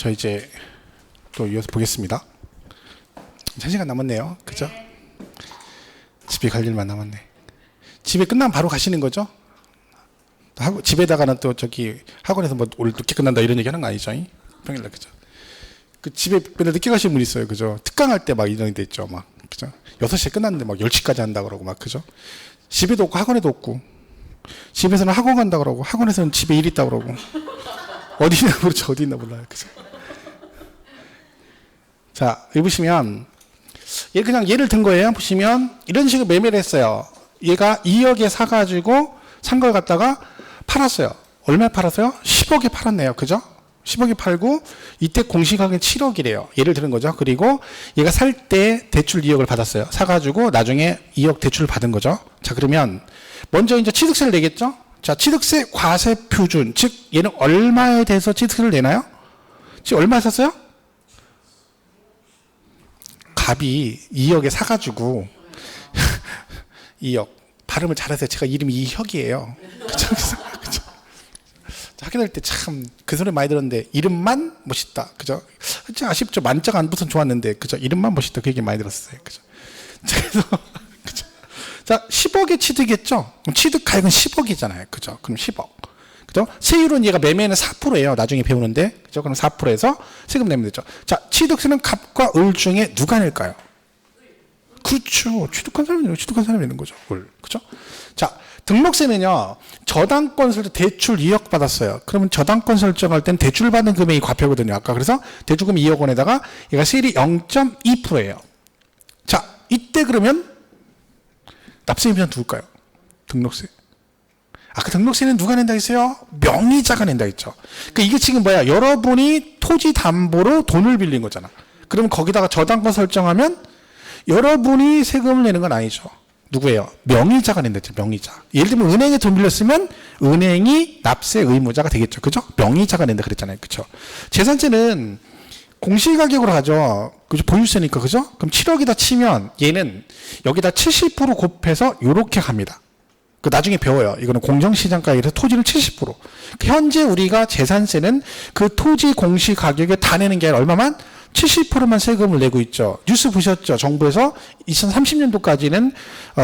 저 이제 또 이어서 보겠습니다. 1시간 남았네요. 그죠? 집에 갈 일만 남았네. 집에 끝나면 바로 가시는 거죠? 집에다가는 또 저기 학원에서 뭐 오늘 늦게 끝난다 이런 얘기 하는 거 아니죠? 평일날, 그죠? 그 집에 맨날 늦게 가시는 분 있어요. 그죠? 특강할 때 막 이런 데 있죠. 막, 그죠? 6시에 끝났는데 막 10시까지 한다 그러고 막, 그죠? 집에도 없고 학원에도 없고. 집에서는 학원 간다 그러고 학원에서는 집에 일 있다 그러고. 어디 있나 그렇죠. 어디 있나 몰라요. 그죠? 자, 여기 보시면 그냥 예를 든 거예요. 보시면 이런 식으로 매매를 했어요. 얘가 2억에 사가지고 산 걸 갖다가 팔았어요. 얼마에 팔았어요? 10억에 팔았네요. 그죠? 10억에 팔고 이때 공시가격이 7억이래요. 예를 드는 거죠. 그리고 얘가 살 때 대출 2억을 받았어요. 사가지고 나중에 2억 대출을 받은 거죠. 자, 그러면 먼저 이제 취득세를 내겠죠. 자, 취득세 과세 표준, 즉 얘는 얼마에 대해서 취득세를 내나요? 지금 얼마에 샀어요? 갑이 2억에 사가지고 2억. 발음을 잘하세요. 제가 이름이 이혁이에요. 그쵸? 그쵸? 학교 다닐 때 참 그 소리 많이 들었는데 이름만 멋있다. 그죠? 참 아쉽죠. 만자가 안 붙으면 좋았는데 그죠? 이름만 멋있다. 그 얘기 많이 들었어요. 그죠? 그래서 그죠? 자, 10억에 취득했죠? 그럼 취득가액은 10억이잖아요. 그죠? 그럼 10억. 그죠? 세율은 얘가 매매는 4%예요. 나중에 배우는데. 그죠? 그럼 4%에서 세금 내면 되죠. 자, 취득세는 갑과 을 중에 누가 낼까요? 그렇죠. 취득한 사람이 내는 거죠. 을. 그죠? 자, 등록세는요, 저당권 설정, 대출 2억 받았어요. 그러면 저당권 설정할 땐 대출 받는 금액이 과표거든요. 아까 그래서 대출금 2억 원에다가 얘가 세율이 0.2%예요. 자, 이때 그러면 납세임자 누굴까요? 등록세. 아까 등록세는 누가 낸다 했어요? 명의자가 낸다 했죠. 그러니까 이게 지금 뭐야? 여러분이 토지 담보로 돈을 빌린 거잖아. 그러면 거기다가 저당권 설정하면 여러분이 세금을 내는 건 아니죠. 누구예요? 명의자가 낸다 했죠. 명의자. 예를 들면 은행에 돈 빌렸으면 은행이 납세 의무자가 되겠죠. 그죠? 명의자가 낸다 그랬잖아요. 그죠? 재산세는 공시가격으로 하죠. 그죠? 보유세니까. 그죠? 그럼 7억이다 치면 얘는 여기다 70% 곱해서 요렇게 갑니다. 그 나중에 배워요. 이거는 공정시장가액에서 토지를 70%. 현재 우리가 재산세는 그 토지 공시가격에 다 내는 게 아니라 얼마만? 70%만 세금을 내고 있죠. 뉴스 보셨죠? 정부에서 2030년도까지는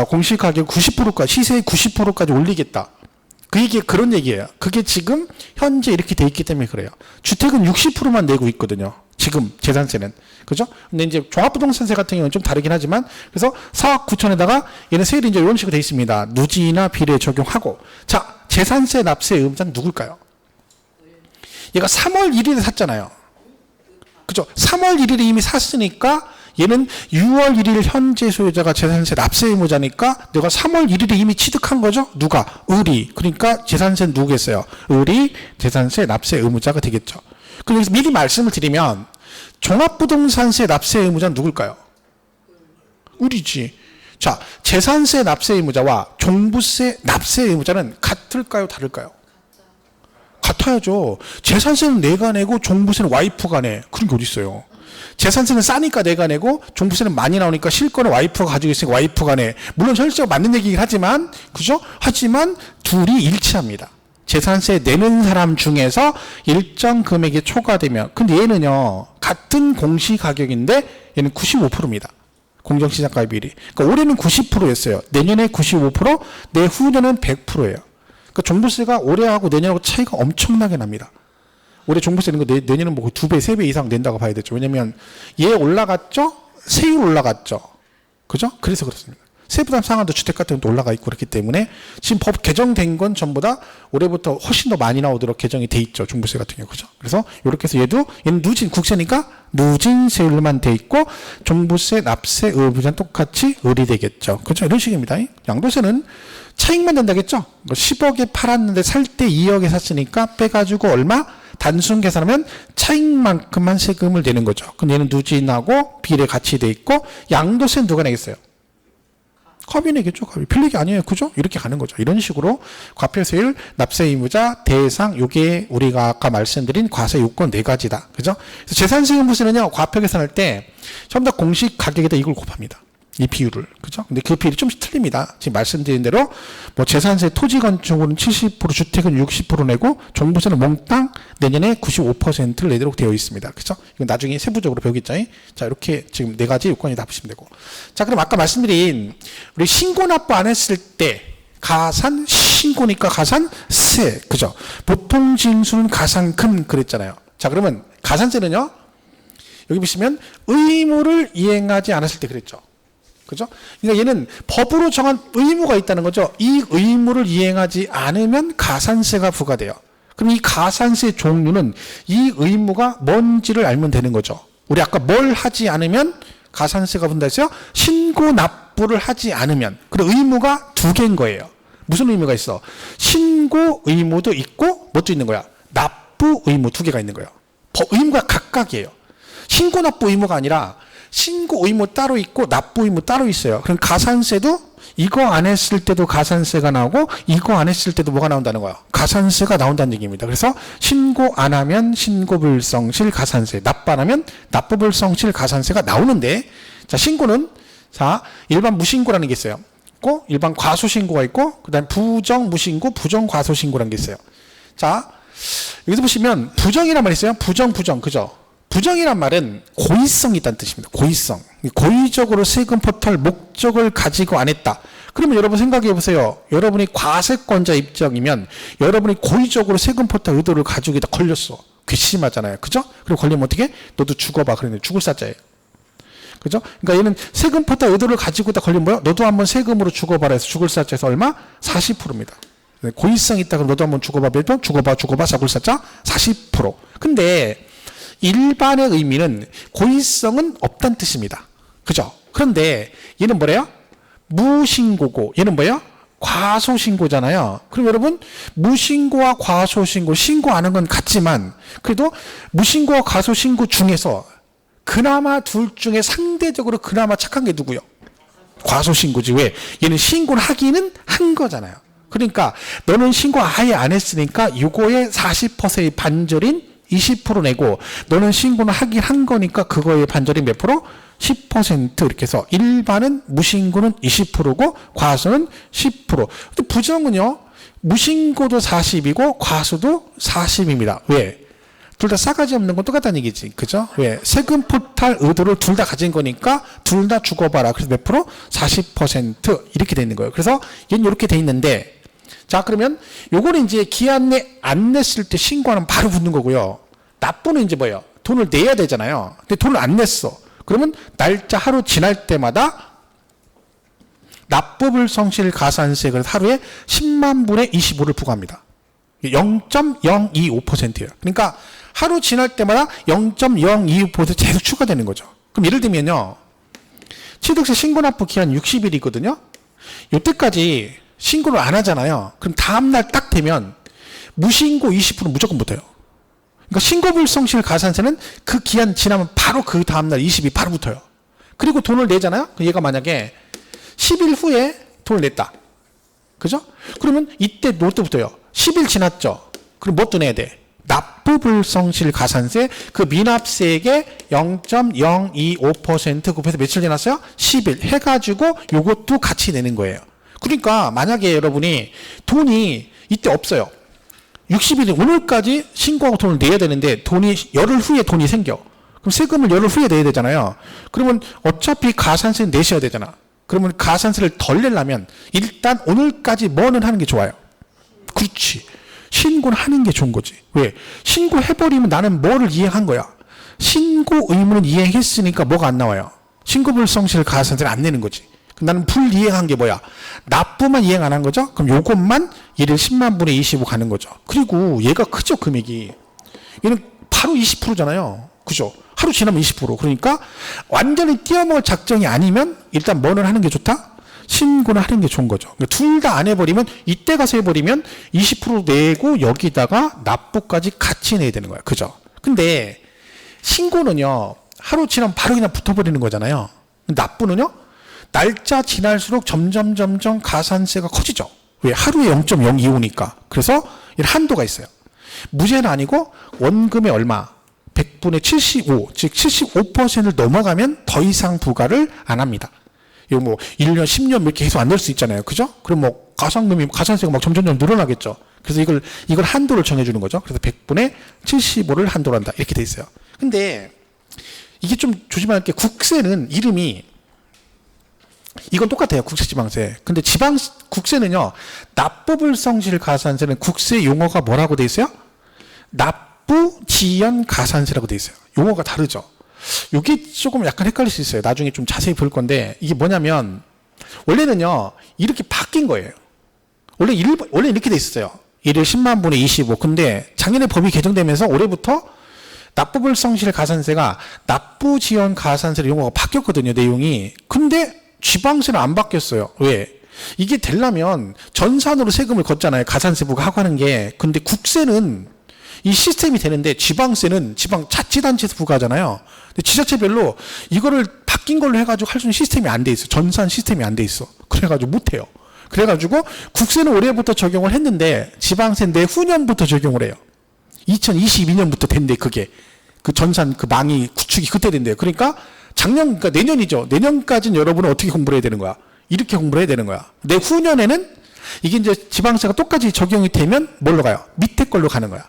공시가격 90%까지, 시세의 90%까지 올리겠다. 그 얘기, 그런 얘기예요. 그게 지금 현재 이렇게 돼 있기 때문에 그래요. 주택은 60%만 내고 있거든요. 지금 재산세는. 그죠? 근데 이제 종합부동산세 같은 경우는 좀 다르긴 하지만, 그래서 4억 9천에다가 얘는 세율이 이제 이런 식으로 돼 있습니다. 누지나 비례 적용하고. 자, 재산세 납세 의무자는 누굴까요? 얘가 3월 1일에 샀잖아요. 그죠? 3월 1일에 이미 샀으니까 얘는 6월 1일 현재 소유자가 재산세 납세 의무자니까 내가 3월 1일에 이미 취득한 거죠? 누가? 을이. 그러니까 재산세는 누구겠어요? 을이 재산세 납세 의무자가 되겠죠. 그럼 여기서 미리 말씀을 드리면 종합부동산세 납세 의무자는 누굴까요? 을이지. 자, 재산세 납세 의무자와 종부세 납세 의무자는 같을까요? 다를까요? 같아야죠. 재산세는 내가 내고 종부세는 와이프가 내. 그런 게 어디 있어요? 재산세는 싸니까 내가 내고 종부세는 많이 나오니까 실권을 와이프가 가지고 있으니까 와이프가 내. 물론 실제로 맞는 얘기긴 하지만, 그죠? 하지만 둘이 일치합니다. 재산세 내는 사람 중에서 일정 금액이 초과되면, 근데 얘는요, 같은 공시가격인데 얘는 95%입니다. 공정시장가액 비율이. 그러니까 올해는 90%였어요. 내년에 95%, 내후년은 100%예요. 그러니까 종부세가 올해하고 내년하고 차이가 엄청나게 납니다. 올해 종부세 내는 거 내년은 뭐 2배, 3배 이상 낸다고 봐야 되죠. 왜냐면 얘 올라갔죠? 세율 올라갔죠. 그죠? 그래서 그렇습니다. 세부담 상한도 주택 같은 것도 올라가 있고 그렇기 때문에 지금 법 개정된 건 전부 다 올해부터 훨씬 더 많이 나오도록 개정이 돼 있죠. 종부세 같은 경우. 그죠? 그래서 이렇게 해서 얘는 누진, 국세니까 누진 세율만 돼 있고 종부세, 납세, 의무자는 똑같이 을이 되겠죠. 그죠? 이런 식입니다. 양도세는 차익만 된다겠죠? 10억에 팔았는데 살 때 2억에 샀으니까 빼가지고 얼마? 단순 계산하면 차익만큼만 세금을 내는 거죠. 근데 얘는 누진하고 비례 같이 돼 있고 양도세는 누가 내겠어요? 갑이 내겠죠. 갑이. 필력이 아니에요. 그죠? 이렇게 가는 거죠. 이런 식으로 과표세율, 납세 의무자, 대상, 요게 우리가 아까 말씀드린 과세 요건 4가지다. 그죠? 그래서 재산세 의무세는요, 과표 계산할 때 전부 다 공시 가격에다 이걸 곱합니다. 이 비율을. 그죠? 근데 그 비율이 좀씩 틀립니다. 지금 말씀드린 대로 뭐 재산세 토지 건축물은 70%, 주택은 60% 내고 종부세는 몽땅 내년에 95%를 내도록 되어 있습니다. 그죠? 이건 나중에 세부적으로 배우겠죠? 자, 이렇게 지금 네 가지 요건이 다 보시면 되고. 자, 그럼 아까 말씀드린 우리 신고 납부 안 했을 때 가산 신고니까 가산세. 그죠? 보통 징수는 가산금 그랬잖아요. 자, 그러면 가산세는요? 여기 보시면 의무를 이행하지 않았을 때 그랬죠. 그죠? 그러니까 얘는 법으로 정한 의무가 있다는 거죠. 이 의무를 이행하지 않으면 가산세가 부과돼요. 그럼 이 가산세 종류는 이 의무가 뭔지를 알면 되는 거죠. 우리 아까 뭘 하지 않으면 가산세가 분다 했어요? 신고 납부를 하지 않으면. 그리고 의무가 두 개인 거예요. 무슨 의무가 있어? 신고 의무도 있고 뭐도 있는 거야? 납부 의무 두 개가 있는 거예요. 의무가 각각이에요. 신고 납부 의무가 아니라 신고 의무 따로 있고 납부 의무 따로 있어요. 그럼 가산세도 이거 안 했을 때도 가산세가 나오고 이거 안 했을 때도 뭐가 나온다는 거야? 가산세가 나온다는 얘기입니다. 그래서 신고 안 하면 신고불성실 가산세, 납부 안 하면 납부불성실 가산세가 나오는데, 자, 신고는 자 일반 무신고라는 게 있어요. 있고 일반 과소신고가 있고 그다음 부정 무신고, 부정 과소신고라는 게 있어요. 자, 여기서 보시면 부정이란 말이 있어요. 부정 그죠? 부정이란 말은 고의성이 있다는 뜻입니다. 고의성. 고의적으로 세금 포탈 목적을 가지고 안 했다. 그러면 여러분 생각해 보세요. 여러분이 과세권자 입장이면 여러분이 고의적으로 세금 포탈 의도를 가지고 있다 걸렸어. 괘씸하잖아요. 그죠? 그리고 걸리면 어떻게? 너도 죽어봐. 그러는데 죽을 사자예요. 그죠? 그러니까 얘는 세금 포탈 의도를 가지고 있다 걸리면 뭐야? 너도 한번 세금으로 죽어봐라 해서 죽을 사자에서 얼마? 40%입니다. 고의성이 있다 그럼 너도 한번 죽어봐. 몇 죽어봐. 죽을 사자 40%. 근데 일반의 의미는 고의성은 없다는 뜻입니다. 그죠? 그런데 얘는 뭐래요? 무신고고 얘는 뭐예요? 과소신고잖아요. 그럼 여러분 무신고와 과소신고 신고 안 한 건 같지만 그래도 무신고와 과소신고 중에서 그나마 둘 중에 상대적으로 그나마 착한 게 누구요? 과소신고지. 왜? 얘는 신고를 하기는 한 거잖아요. 그러니까 너는 신고 아예 안 했으니까 요거의 40%의 반절인 20% 내고 너는 신고는 하긴 한 거니까 그거의 반절이 몇 프로? 10% 이렇게 해서 일반은 무신고는 20%고 과소는 10%. 근데 부정은요. 무신고도 40이고 과소도 40입니다. 왜? 둘 다 싸가지 없는 건 똑같다는 얘기지. 그죠? 왜? 세금 포탈 의도를 둘 다 가진 거니까 둘 다 죽어봐라. 그래서 몇 프로? 40% 이렇게 돼 있는 거예요. 그래서 얘는 이렇게 돼 있는데 자, 그러면 요거는 이제 기한 내 안 냈을 때 신고하면 바로 붙는 거고요. 납부는 이제 뭐예요? 돈을 내야 되잖아요. 근데 돈을 안 냈어. 그러면 날짜 하루 지날 때마다 납부불성실 가산세 하루에 10만 분의 25를 부과합니다. 0.025%예요. 그러니까 하루 지날 때마다 0.025% 계속 추가되는 거죠. 그럼 예를 들면요. 취득세 신고납부 기한 60일이거든요. 이때까지 신고를 안 하잖아요. 그럼 다음날 딱 되면 무신고 20% 무조건 붙어요. 그러니까 신고불성실 가산세는 그 기한 지나면 바로 그 다음날 20일 바로 붙어요. 그리고 돈을 내잖아요. 얘가 만약에 10일 후에 돈을 냈다. 그죠? 그러면 이때 뭐 또 붙어요? 10일 지났죠? 그럼 뭐 또 내야 돼? 납부불성실 가산세 그 미납세액의 0.025% 곱해서 며칠 지났어요? 10일 해가지고 요것도 같이 내는 거예요. 그러니까 만약에 여러분이 돈이 이때 없어요. 60일이 오늘까지 신고하고 돈을 내야 되는데 돈이 열흘 후에 돈이 생겨. 그럼 세금을 열흘 후에 내야 되잖아요. 그러면 어차피 가산세는 내셔야 되잖아. 그러면 가산세를 덜 내려면 일단 오늘까지 뭐는 하는 게 좋아요. 그렇지. 신고는 하는 게 좋은 거지. 왜? 신고해버리면 나는 뭐를 이행한 거야. 신고 의무는 이행했으니까 뭐가 안 나와요. 신고불성실 가산세를 안 내는 거지. 나는 불이행한 게 뭐야? 납부만 이행 안 한 거죠? 그럼 요것만 얘를 10만 분의 25 가는 거죠. 그리고 얘가 크죠, 금액이. 얘는 바로 20%잖아요. 그죠? 하루 지나면 20%. 그러니까 완전히 띄어먹을 작정이 아니면 일단 뭐는 하는 게 좋다? 신고는 하는 게 좋은 거죠. 둘 다 안 해버리면 이때 가서 해버리면 20% 내고 여기다가 납부까지 같이 내야 되는 거야. 그죠? 근데 신고는요. 하루 지나면 바로 그냥 붙어버리는 거잖아요. 납부는요. 날짜 지날수록 점점 가산세가 커지죠. 왜? 하루에 0.025니까. 그래서 한도가 있어요. 무죄는 아니고 원금의 얼마? 100분의 75, 즉 75%를 넘어가면 더 이상 부과를 안 합니다. 이거 뭐 1년, 10년 이렇게 계속 안 낼 수 있잖아요. 그죠? 그럼 뭐 가산세가 막 점점 늘어나겠죠. 그래서 이걸 한도를 정해주는 거죠. 그래서 100분의 75를 한도로 한다. 이렇게 돼 있어요. 근데 이게 좀 조심할 게 국세는 이름이 이건 똑같아요. 국세, 지방세. 근데 국세는요, 납부불성실 가산세는 국세 용어가 뭐라고 돼 있어요? 납부지연 가산세라고 돼 있어요. 용어가 다르죠. 이게 조금 약간 헷갈릴 수 있어요. 나중에 좀 자세히 볼 건데, 이게 뭐냐면, 원래는요, 이렇게 바뀐 거예요. 원래 이렇게 돼 있었어요. 1일 10만 분의 25. 근데 작년에 법이 개정되면서 올해부터 납부불성실 가산세가 납부지연 가산세로 용어가 바뀌었거든요, 내용이. 근데 지방세는 안 바뀌었어요. 왜? 이게 되려면 전산으로 세금을 걷잖아요. 가산세부가 하고 하는 게. 근데 국세는 이 시스템이 되는데 지방세는 지방자치단체에서 부과하잖아요. 근데 지자체별로 이거를 바뀐 걸로 해가지고 할 수 있는 시스템이 안 돼 있어. 전산 시스템이 안 돼 있어. 그래가지고 못해요. 그래가지고 국세는 올해부터 적용을 했는데 지방세는 내후년부터 적용을 해요. 2022년부터 된대, 그게. 그 전산, 그 망이 구축이 그때 된대요. 그러니까 그러니까 내년이죠. 내년까지는 여러분은 어떻게 공부를 해야 되는 거야? 이렇게 공부를 해야 되는 거야. 내후년에는 이게 이제 지방세가 똑같이 적용이 되면 뭘로 가요? 밑에 걸로 가는 거야.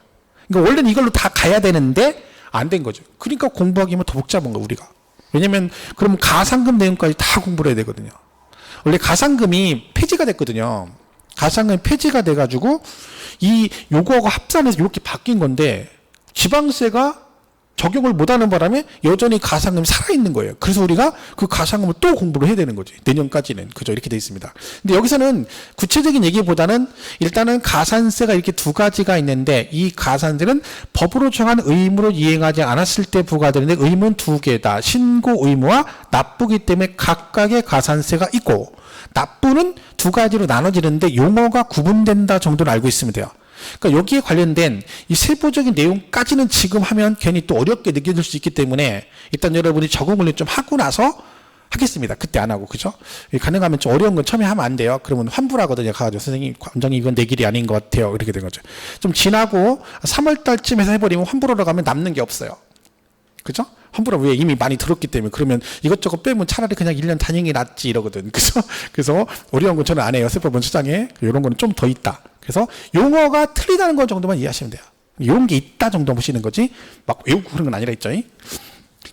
그러니까 원래는 이걸로 다 가야 되는데 안 된 거죠. 그러니까 공부하기면 더 복잡한 거야, 우리가. 왜냐면 그러면 가산금 내용까지 다 공부를 해야 되거든요. 원래 가산금이 폐지가 됐거든요. 가산금이 폐지가 돼가지고 요거하고 합산해서 이렇게 바뀐 건데 지방세가 적용을 못하는 바람에 여전히 가산금이 살아있는 거예요. 그래서 우리가 그 가산금을 또 공부를 해야 되는 거지. 내년까지는. 그죠? 이렇게 돼 있습니다. 근데 여기서는 구체적인 얘기보다는 일단은 가산세가 이렇게 두 가지가 있는데 이 가산세는 법으로 정한 의무를 이행하지 않았을 때 부과되는데 의무는 두 개다. 신고 의무와 납부기 때문에 각각의 가산세가 있고 납부는 두 가지로 나눠지는데 용어가 구분된다 정도는 알고 있으면 돼요. 그러니까 여기에 관련된 이 세부적인 내용까지는 지금 하면 괜히 또 어렵게 느껴질 수 있기 때문에 일단 여러분이 적응을 좀 하고 나서 하겠습니다. 그때 안 하고, 그죠? 가능하면 좀 어려운 건 처음에 하면 안 돼요. 그러면 환불하거든요. 가가지고 선생님, 원장님 이건 내 길이 아닌 것 같아요. 이렇게 된 거죠. 좀 지나고 3월 달쯤에서 해버리면 환불하러 가면 남는 게 없어요. 그죠? 환불은 왜 이미 많이 들었기 때문에 그러면 이것저것 빼면 차라리 그냥 1년 다니는 게 낫지 이러거든. 그래서 어려운 건 저는 안 해요. 세법원 수장에. 이런 거는 좀 더 있다. 그래서 용어가 틀리다는 것 정도만 이해하시면 돼요. 이런 게 있다 정도 보시는 거지 막 외우고 그런 건 아니라 있죠.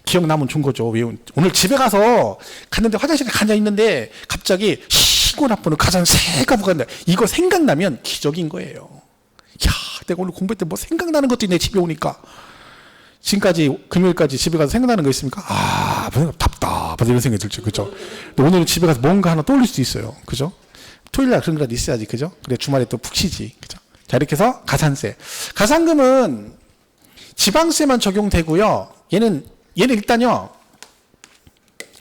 기억나면 좋은 거죠. 오늘 집에 갔는데 화장실에 앉아 있는데 갑자기 시고 나쁘는 가산세가 부과된다. 이거 생각나면 기적인 거예요. 야, 내가 오늘 공부할 때 뭐 생각나는 것도 있네. 집에 오니까. 지금까지 금요일까지 집에 가서 생각나는 거 있습니까? 답답하다 이런 생각이 들죠. 그죠? 오늘은 집에 가서 뭔가 하나 떠올릴 수 있어요. 그죠? 토요일날 그런 거라도 있어야지. 그죠? 그래 주말에 또 푹 쉬지. 그죠? 자, 이렇게 해서 가산세. 가산금은 지방세만 적용되고요. 얘는 일단요.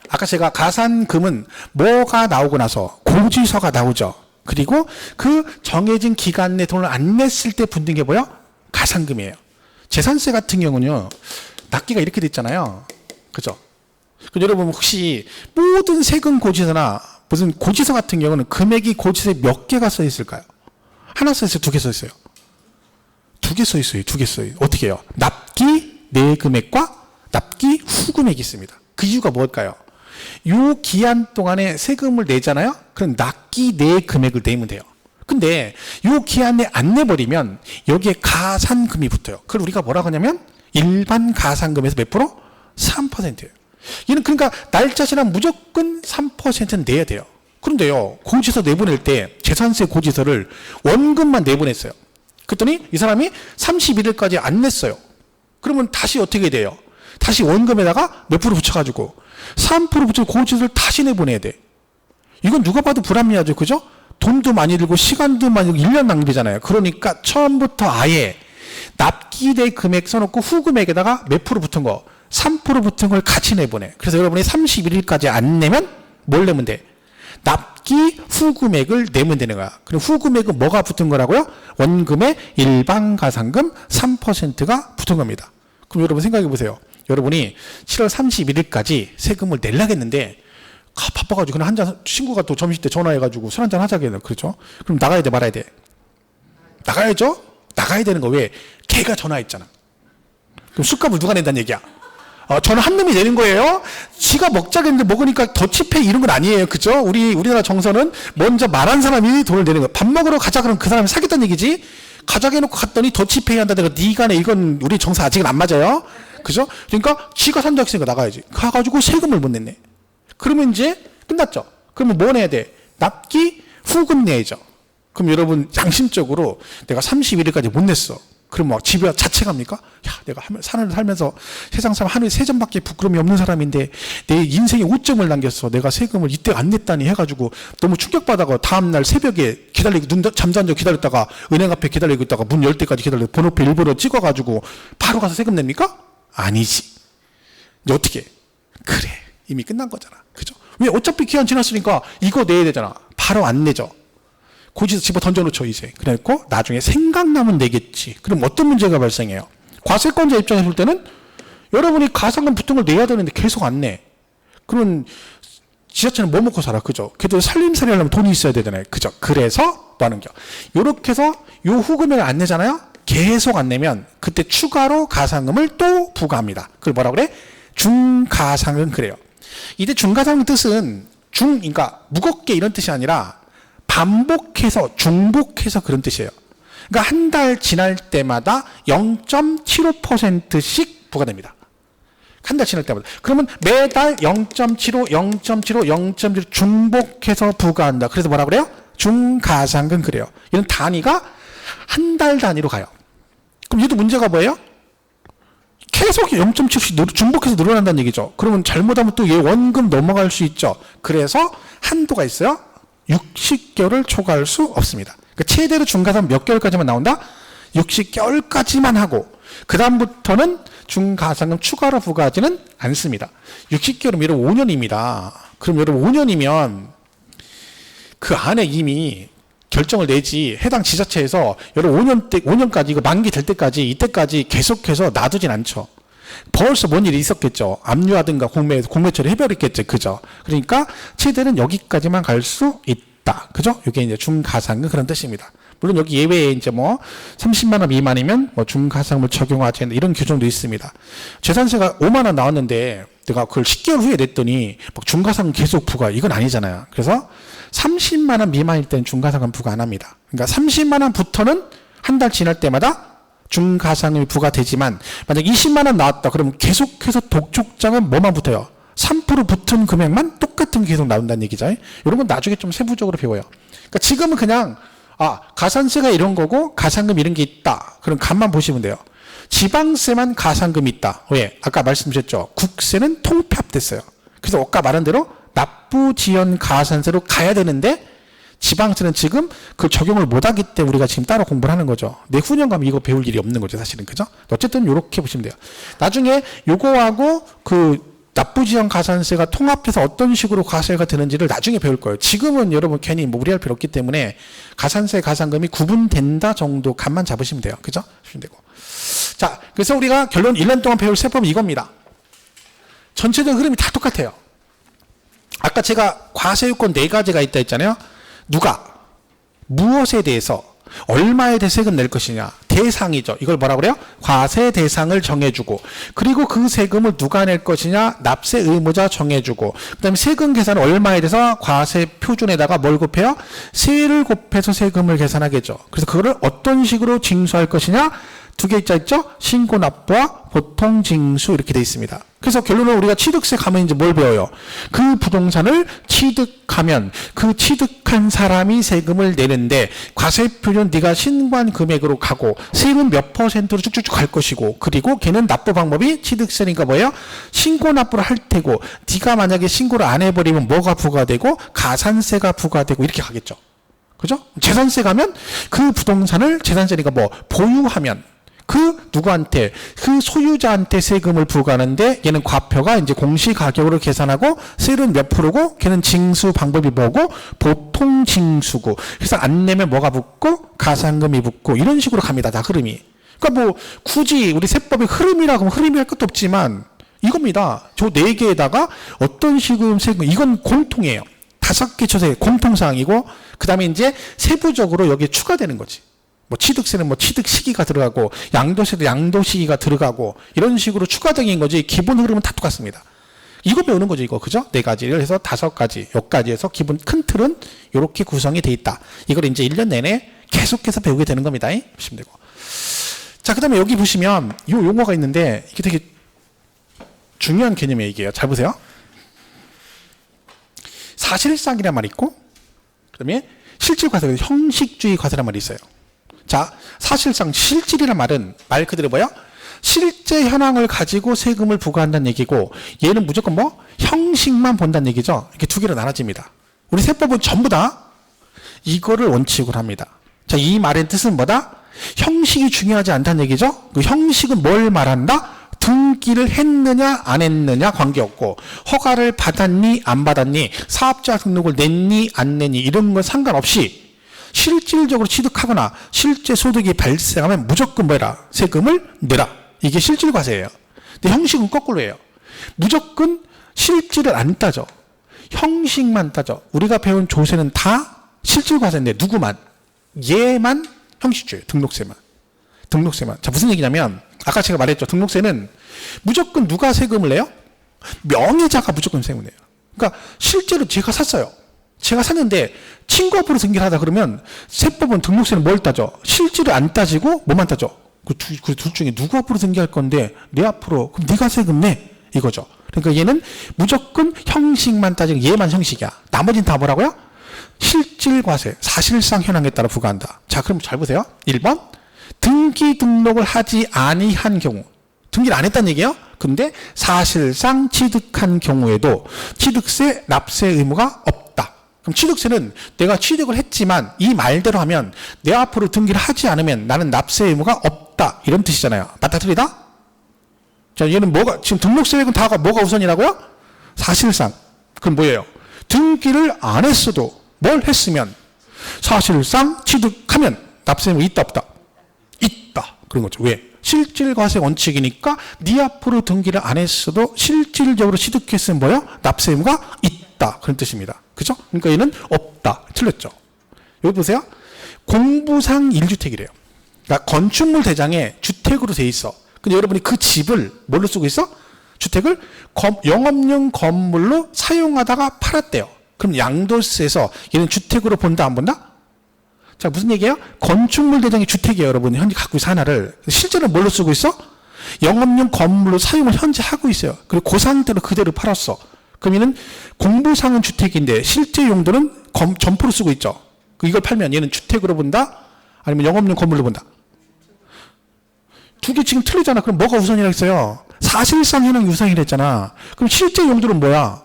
아까 제가 가산금은 뭐가 나오고 나서 고지서가 나오죠. 그리고 그 정해진 기간 내 돈을 안 냈을 때 붙는 게 뭐예요? 가산금이에요. 재산세 같은 경우는요. 납기가 이렇게 돼 있잖아요. 그죠? 여러분 혹시 모든 세금 고지서나 무슨 고지서 같은 경우는 금액이 고지서에 몇 개가 써 있을까요? 하나 써 있어요? 두 개 써 있어요? 두 개 써 있어요. 두 개 써요. 어떻게 해요? 납기 내 금액과 납기 후 금액이 있습니다. 그 이유가 뭘까요? 요 기한 동안에 세금을 내잖아요? 그럼 납기 내 금액을 내면 돼요. 근데 요 기한에 안 내버리면 여기에 가산금이 붙어요. 그걸 우리가 뭐라고 하냐면 일반 가산금에서 몇 프로? 3%예요. 얘는 그러니까 날짜 지나면 무조건 3%는 내야 돼요. 그런데요, 고지서 내보낼 때 재산세 고지서를 원금만 내보냈어요. 그랬더니 이 사람이 31일까지 안 냈어요. 그러면 다시 어떻게 돼요? 다시 원금에다가 몇 프로 붙여가지고 3% 붙여 고지서를 다시 내보내야 돼. 이건 누가 봐도 불합리하죠. 그죠? 돈도 많이 들고 시간도 많이 들고 1년 낭비잖아요. 그러니까 처음부터 아예 납기대 금액 써놓고 후금액에다가 몇 프로 붙은 거 3% 붙은 걸 같이 내보내. 그래서 여러분이 31일까지 안 내면 뭘 내면 돼? 납기 후금액을 내면 되는 거야. 그럼 후금액은 뭐가 붙은 거라고요? 원금의 일반 가산금 3%가 붙은 겁니다. 그럼 여러분 생각해 보세요. 여러분이 7월 31일까지 세금을 내려겠는데 바빠가지고 그냥 한잔 친구가 또 점심때 전화해가지고 술 한잔 하자고 그렇죠? 그럼 나가야 돼 말아야 돼? 나가야죠? 나가야 되는 거 왜? 걔가 전화했잖아. 그럼 술값을 누가 낸다는 얘기야? 저는 한 놈이 내는 거예요. 지가 먹자겠는데 먹으니까 더치페이 이런 건 아니에요. 그죠? 우리나라 정서는 먼저 말한 사람이 돈을 내는 거예요. 밥 먹으러 가자 그러면 그 사람이 사겠다는 얘기지. 가자고 해놓고 갔더니 더치페이 한다. 내가 네가 내 이건 우리 정서 아직은 안 맞아요. 그죠? 그러니까 지가 산다 했으니까 나가야지. 가가지고 세금을 못 냈네. 그러면 이제 끝났죠. 그러면 뭐 내야 돼? 납기 후금 내야죠. 그럼 여러분 양심적으로 내가 31일까지 못 냈어. 그럼 막 집에 자책합니까? 야, 내가 산을 살면서 세상 사람 하루에 3점밖에 부끄러움이 없는 사람인데 내 인생에 5점을 남겼어. 내가 세금을 이때 안 냈다니 해가지고 너무 충격받아가 다음날 새벽에 기다리고 잠자는 적 기다렸다가 은행 앞에 기다리고 있다가 문 열 때까지 기다리고 번호표 일부러 찍어가지고 바로 가서 세금 냅니까? 아니지. 이제 어떻게? 그래. 이미 끝난 거잖아. 그죠? 왜? 어차피 기한 지났으니까 이거 내야 되잖아. 바로 안 내죠. 고지서 집어 던져놓죠, 이제. 그래갖고 나중에 생각나면 내겠지. 그럼 어떤 문제가 발생해요? 과세권자 입장에서 볼 때는 여러분이 가상금 붙은 걸 내야 되는데 계속 안 내. 그러면 지자체는 뭐 먹고 살아? 그죠? 그래도 살림살이 하려면 돈이 있어야 되잖아요. 그죠? 그래서 뭐 하는 겨? 요렇게 해서 요 후금을 안 내잖아요? 계속 안 내면 그때 추가로 가상금을 또 부과합니다. 그걸 뭐라 그래? 중가상금 그래요. 이때 중가상금 뜻은 그러니까 무겁게 이런 뜻이 아니라 반복해서 중복해서 그런 뜻이에요. 그러니까 한 달 지날 때마다 0.75%씩 부과됩니다. 한 달 지날 때마다. 그러면 매달 0.75, 0.75, 0.75 중복해서 부과한다. 그래서 뭐라 그래요? 중가상금 그래요. 이런 단위가 한 달 단위로 가요. 그럼 얘도 문제가 뭐예요? 계속 0.75씩 중복해서 늘어난다는 얘기죠. 그러면 잘못하면 또 얘 원금 넘어갈 수 있죠. 그래서 한도가 있어요. 60개월을 초과할 수 없습니다. 그러니까 최대로 중가상 몇 개월까지만 나온다? 60개월까지만 하고 그 다음부터는 중가상금 추가로 부과하지는 않습니다. 60개월이면 여러분 5년입니다. 그럼 여러분 5년이면 그 안에 이미 결정을 내지 해당 지자체에서 여러분 5년까지 이거 만기 될 때까지 이때까지 계속해서 놔두진 않죠. 벌써 뭔 일이 있었겠죠. 압류하든가 공매 처리 해버렸겠죠. 그죠? 그러니까 최대는 여기까지만 갈 수 있다. 그죠? 이게 이제 중가상금 그런 뜻입니다. 물론 여기 예외에 이제 뭐 30만 원 미만이면 뭐 중가상금을 적용하지 않는 이런 규정도 있습니다. 재산세가 5만 원 나왔는데 내가 그걸 10개월 후에 냈더니 막 중가상금 계속 부과 이건 아니잖아요. 그래서 30만 원 미만일 때는 중가상금 부과 안 합니다. 그러니까 30만 원부터는 한 달 지날 때마다 중가상금이 부과되지만 만약 20만 원 나왔다 그러면 계속해서 독촉장은 뭐만 붙어요? 3% 붙은 금액만 똑같은 게 계속 나온다는 얘기죠. 이런 건 나중에 좀 세부적으로 배워요. 그러니까 지금은 그냥 가산세가 이런 거고 가상금 이런 게 있다. 그럼 간만 보시면 돼요. 지방세만 가상금이 있다. 왜? 아까 말씀드렸죠. 국세는 통폐합됐어요. 그래서 아까 말한 대로 납부지연 가산세로 가야 되는데 지방세는 지금 그 적용을 못하기 때문에 우리가 지금 따로 공부를 하는 거죠. 내후년 가면 이거 배울 일이 없는 거죠, 사실은. 그죠? 어쨌든 이렇게 보시면 돼요. 나중에 요거하고 그 납부지연 가산세가 통합해서 어떤 식으로 과세가 되는지를 나중에 배울 거예요. 지금은 여러분 괜히 뭐 무리할 필요 없기 때문에 가산세, 가상금이 구분된다 정도 감만 잡으시면 돼요. 그죠? 보시면 되고. 자, 그래서 우리가 결론 1년 동안 배울 세법은 이겁니다. 전체적인 흐름이 다 똑같아요. 아까 제가 과세요건 4가지가 있다 했잖아요. 누가 무엇에 대해서 얼마에 대해 세금 낼 것이냐 대상이죠. 이걸 뭐라 그래요? 과세 대상을 정해주고 그리고 그 세금을 누가 낼 것이냐 납세 의무자 정해주고 그 다음에 세금 계산은 얼마에 대해서 과세 표준에다가 뭘 곱해요? 세를 곱해서 세금을 계산하겠죠. 그래서 그거를 어떤 식으로 징수할 것이냐 2개 있자 있죠? 신고 납부와 보통 징수 이렇게 돼 있습니다. 그래서 결론은 우리가 취득세 가면 이제 뭘 배워요? 그 부동산을 취득하면 그 취득한 사람이 세금을 내는데 과세 표준 네가 신고한 금액으로 가고 세금 몇 %로 쭉쭉쭉 갈 것이고 그리고 걔는 납부 방법이 취득세니까 뭐예요? 신고 납부를 할 테고 네가 만약에 신고를 안 해버리면 뭐가 부과되고 가산세가 부과되고 이렇게 가겠죠. 그죠? 재산세 가면 그 부동산을 재산세니까 뭐 보유하면 그 누구한테 그 소유자한테 세금을 부과하는데 얘는 과표가 이제 공시가격으로 계산하고 세율은 몇 프로고 걔는 징수 방법이 뭐고 보통 징수고 그래서 안 내면 뭐가 붙고 가상금이 붙고 이런 식으로 갑니다. 다 흐름이. 그러니까 뭐 굳이 우리 세법의 흐름이라고 하면 흐름이 할 것도 없지만 이겁니다. 저 4개에다가 어떤 식으로 세금 이건 공통이에요. 5개 처세 공통사항이고 그 다음에 이제 세부적으로 여기에 추가되는 거지. 뭐 취득세는 뭐 취득 시기가 들어가고 양도세도 양도 시기가 들어가고 이런 식으로 추가적인 거지 기본 흐름은 다 똑같습니다. 이거 배우는 거죠, 이거. 그죠? 4가지를 해서 5가지, 여기까지 해서 기본 큰 틀은 이렇게 구성이 돼 있다. 이걸 이제 1년 내내 계속해서 배우게 되는 겁니다. 보시면 되고. 자, 그 다음에 여기 보시면 이 용어가 있는데 이게 되게 중요한 개념이에요, 이게요. 잘 보세요. 사실상이란 말이 있고, 그 다음에 실질 과세, 형식주의 과세란 말이 있어요. 자, 사실상 실질이란 말은 말 그대로 뭐야? 실제 현황을 가지고 세금을 부과한다는 얘기고, 얘는 무조건 뭐? 형식만 본다는 얘기죠. 이렇게 두 개로 나눠집니다. 우리 세법은 전부 다 이거를 원칙으로 합니다. 자, 이 말의 뜻은 뭐다? 형식이 중요하지 않다는 얘기죠. 그 형식은 뭘 말한다? 등기를 했느냐 안 했느냐 관계없고, 허가를 받았니 안 받았니, 사업자 등록을 냈니 안 냈니, 이런 건 상관없이 실질적으로 취득하거나 실제 소득이 발생하면 무조건 뭐라? 세금을 내라. 이게 실질과세예요. 근데 형식은 거꾸로 해요. 무조건 실질을 안 따져. 형식만 따져. 우리가 배운 조세는 다 실질과세인데 누구만? 얘만 형식주예요. 등록세만. 등록세만. 자, 무슨 얘기냐면 아까 제가 말했죠. 등록세는 무조건 누가 세금을 내요? 명의자가 무조건 세금을 내요. 그러니까 실제로 제가 샀어요. 제가 샀는데 친구 앞으로 등기를 하다 그러면 세법은 등록세는 뭘 따져? 실질을 안 따지고 뭐만 따져? 그 둘 중에 누구 앞으로 등기할 건데 내 앞으로, 그럼 네가 세금 내, 이거죠. 그러니까 얘는 무조건 형식만 따지고 얘만 형식이야. 나머지는 다 뭐라고요? 실질과세, 사실상 현황에 따라 부과한다. 자, 그럼 잘 보세요. 1번 등기 등록을 하지 아니한 경우, 등기를 안 했다는 얘기예요. 근데 사실상 취득한 경우에도 취득세 납세 의무가 없다. 그럼 취득세는 내가 취득을 했지만 이 말대로 하면 내 앞으로 등기를 하지 않으면 나는 납세 의무가 없다, 이런 뜻이잖아요. 맞다 틀리다? 자, 얘는 뭐가 지금 등록세액은 다가 뭐가 우선이라고요? 사실상. 그럼 뭐예요? 등기를 안 했어도 뭘 했으면 사실상 취득하면 납세 의무 있다 없다? 있다. 그런 거죠. 왜? 실질과세 원칙이니까 네 앞으로 등기를 안 했어도 실질적으로 취득했으면 뭐예요? 납세 의무가 있다. 그런 뜻입니다. 그죠? 그러니까 얘는 없다. 틀렸죠. 여기 보세요. 공부상 1주택이래요. 그러니까 건축물 대장에 주택으로 돼 있어. 근데 여러분이 그 집을 뭘로 쓰고 있어? 주택을 영업용 건물로 사용하다가 팔았대요. 그럼 양도세에서 얘는 주택으로 본다 안 본다? 자, 무슨 얘기예요? 건축물 대장이 주택이에요, 여러분. 현재 갖고 있어, 하나를. 실제로 뭘로 쓰고 있어? 영업용 건물로 사용을 현재 하고 있어요. 그리고 그 상태로 그대로 팔았어. 그럼 얘는 공부상은 주택인데 실제 용도는 점포로 쓰고 있죠. 이걸 팔면 얘는 주택으로 본다? 아니면 영업용 건물로 본다? 두 개 지금 틀리잖아. 그럼 뭐가 우선이라고 했어요? 사실상 현황이 우선이라 했잖아. 그럼 실제 용도는 뭐야?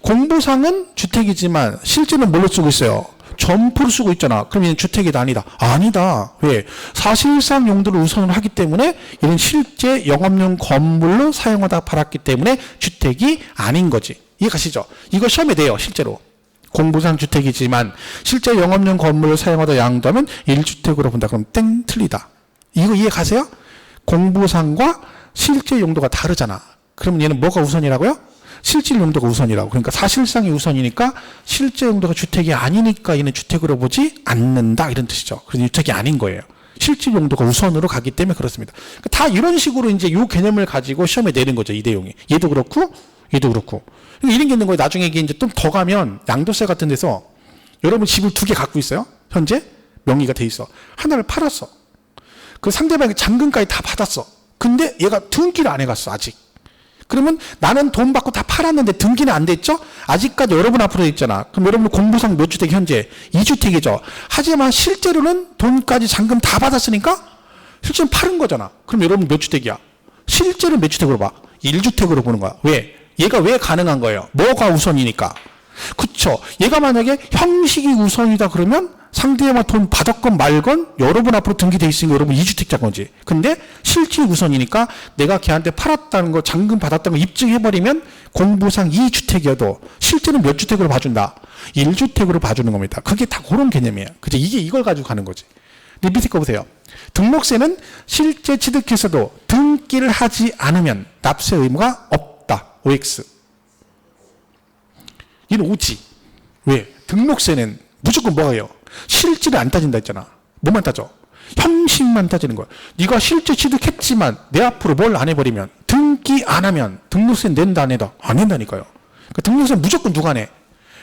공부상은 주택이지만 실제는 뭘로 쓰고 있어요? 점포로 쓰고 있잖아. 그럼 얘는 주택이 아니다. 아니다. 왜? 사실상 용도를 우선으로 하기 때문에 얘는 실제 영업용 건물로 사용하다 팔았기 때문에 주택이 아닌 거지. 이해가시죠? 이거 시험에 돼요, 실제로. 공부상 주택이지만 실제 영업용 건물을 사용하다 양도하면 1주택으로 본다. 그럼 땡, 틀리다. 이거 이해가세요? 공부상과 실제 용도가 다르잖아. 그러면 얘는 뭐가 우선이라고요? 실질 용도가 우선이라고. 그러니까 사실상이 우선이니까 실제 용도가 주택이 아니니까 얘는 주택으로 보지 않는다, 이런 뜻이죠. 그래서 주택이 아닌 거예요. 실질 용도가 우선으로 가기 때문에 그렇습니다. 그러니까 다 이런 식으로 이제 이 개념을 가지고 시험에 내는 거죠, 이 내용이. 얘도 그렇고 얘도 그렇고. 그러니까 이런 게 있는 거예요. 나중에 이게 이제 좀 더 가면 양도세 같은 데서 여러분 집을 2개 갖고 있어요. 현재 명의가 돼 있어. 하나를 팔았어. 그 상대방이 잔금까지 다 받았어. 근데 얘가 등기를 안 해갔어, 아직. 그러면 나는 돈 받고 다 팔았는데 등기는 안 됐죠? 아직까지 여러분 앞으로 있잖아. 그럼 여러분 공부상 몇 주택 현재? 2주택이죠. 하지만 실제로는 돈까지 잔금 다 받았으니까 실제는 팔은 거잖아. 그럼 여러분 몇 주택이야? 실제로 몇 주택으로 봐? 1주택으로 보는 거야. 왜? 얘가 왜 가능한 거예요? 뭐가 우선이니까. 그쵸? 얘가 만약에 형식이 우선이다 그러면 상대방 돈 받았건 말건 여러분 앞으로 등기돼 있으니까 여러분 2주택자인 거지. 근데 실질 우선이니까 내가 걔한테 팔았다는 거, 잔금 받았다는 거 입증해버리면 공부상 2주택이어도 실제는 몇 주택으로 봐준다? 1주택으로 봐주는 겁니다. 그게 다 그런 개념이에요. 그죠? 이게 이걸 가지고 가는 거지. 근데 밑에 거 보세요. 등록세는 실제 취득해서도 등기를 하지 않으면 납세 의무가 없다. OX. 얘는 오지. 왜? 등록세는 무조건 뭐예요? 실질을 안 따진다 했잖아. 뭐만 따져? 형식만 따지는 거야. 네가 실제 취득했지만 내 앞으로 뭘 안 해버리면, 등기 안 하면 등록세 낸다 안 낸다? 안 낸다니까요. 그러니까 등록세 무조건 누가 내?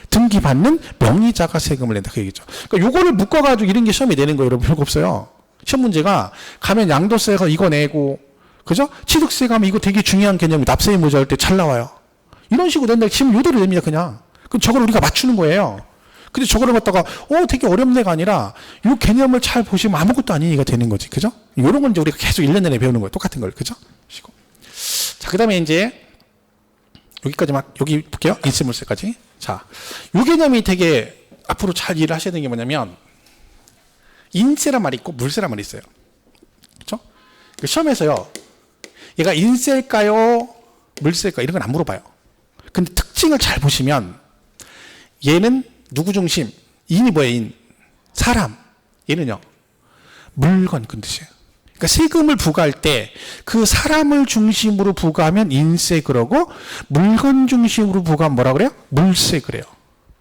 등기받는 명의자가 세금을 낸다 그 얘기죠. 그러니까 요거를 묶어가지고 이런 게 시험에 내는 거예요. 여러분 별거 없어요. 시험 문제가 가면 양도세가 이거 내고, 그죠? 취득세 가면 이거 되게 중요한 개념이 납세의 무죄할 때 잘 나와요. 이런 식으로 낸다. 지금 요대로 냅니다 그냥. 그럼 저걸 우리가 맞추는 거예요. 근데 저거를 갖다가 되게 어렵네가 아니라 이 개념을 잘 보시면 아무것도 아닌 얘기가 되는 거지. 그죠? 이런 건 이제 우리가 계속 1년 내내 배우는 거예요. 똑같은 걸. 그죠? 자, 그 다음에 이제 여기까지 여기 볼게요. 인세물세까지. 자, 이 개념이 되게 앞으로 잘 이해를 하셔야 되는 게 뭐냐면, 인세란 말이 있고 물세란 말이 있어요. 그죠? 시험에서요, 얘가 인세일까요? 물세일까요? 이런 건 안 물어봐요. 근데 특징을 잘 보시면, 얘는 누구 중심? 인이 뭐예요? 인. 사람. 얘는요, 물건 그 뜻이에요. 그러니까 세금을 부과할 때 그 사람을 중심으로 부과하면 인세 그러고, 물건 중심으로 부과하면 뭐라 그래요? 물세 그래요.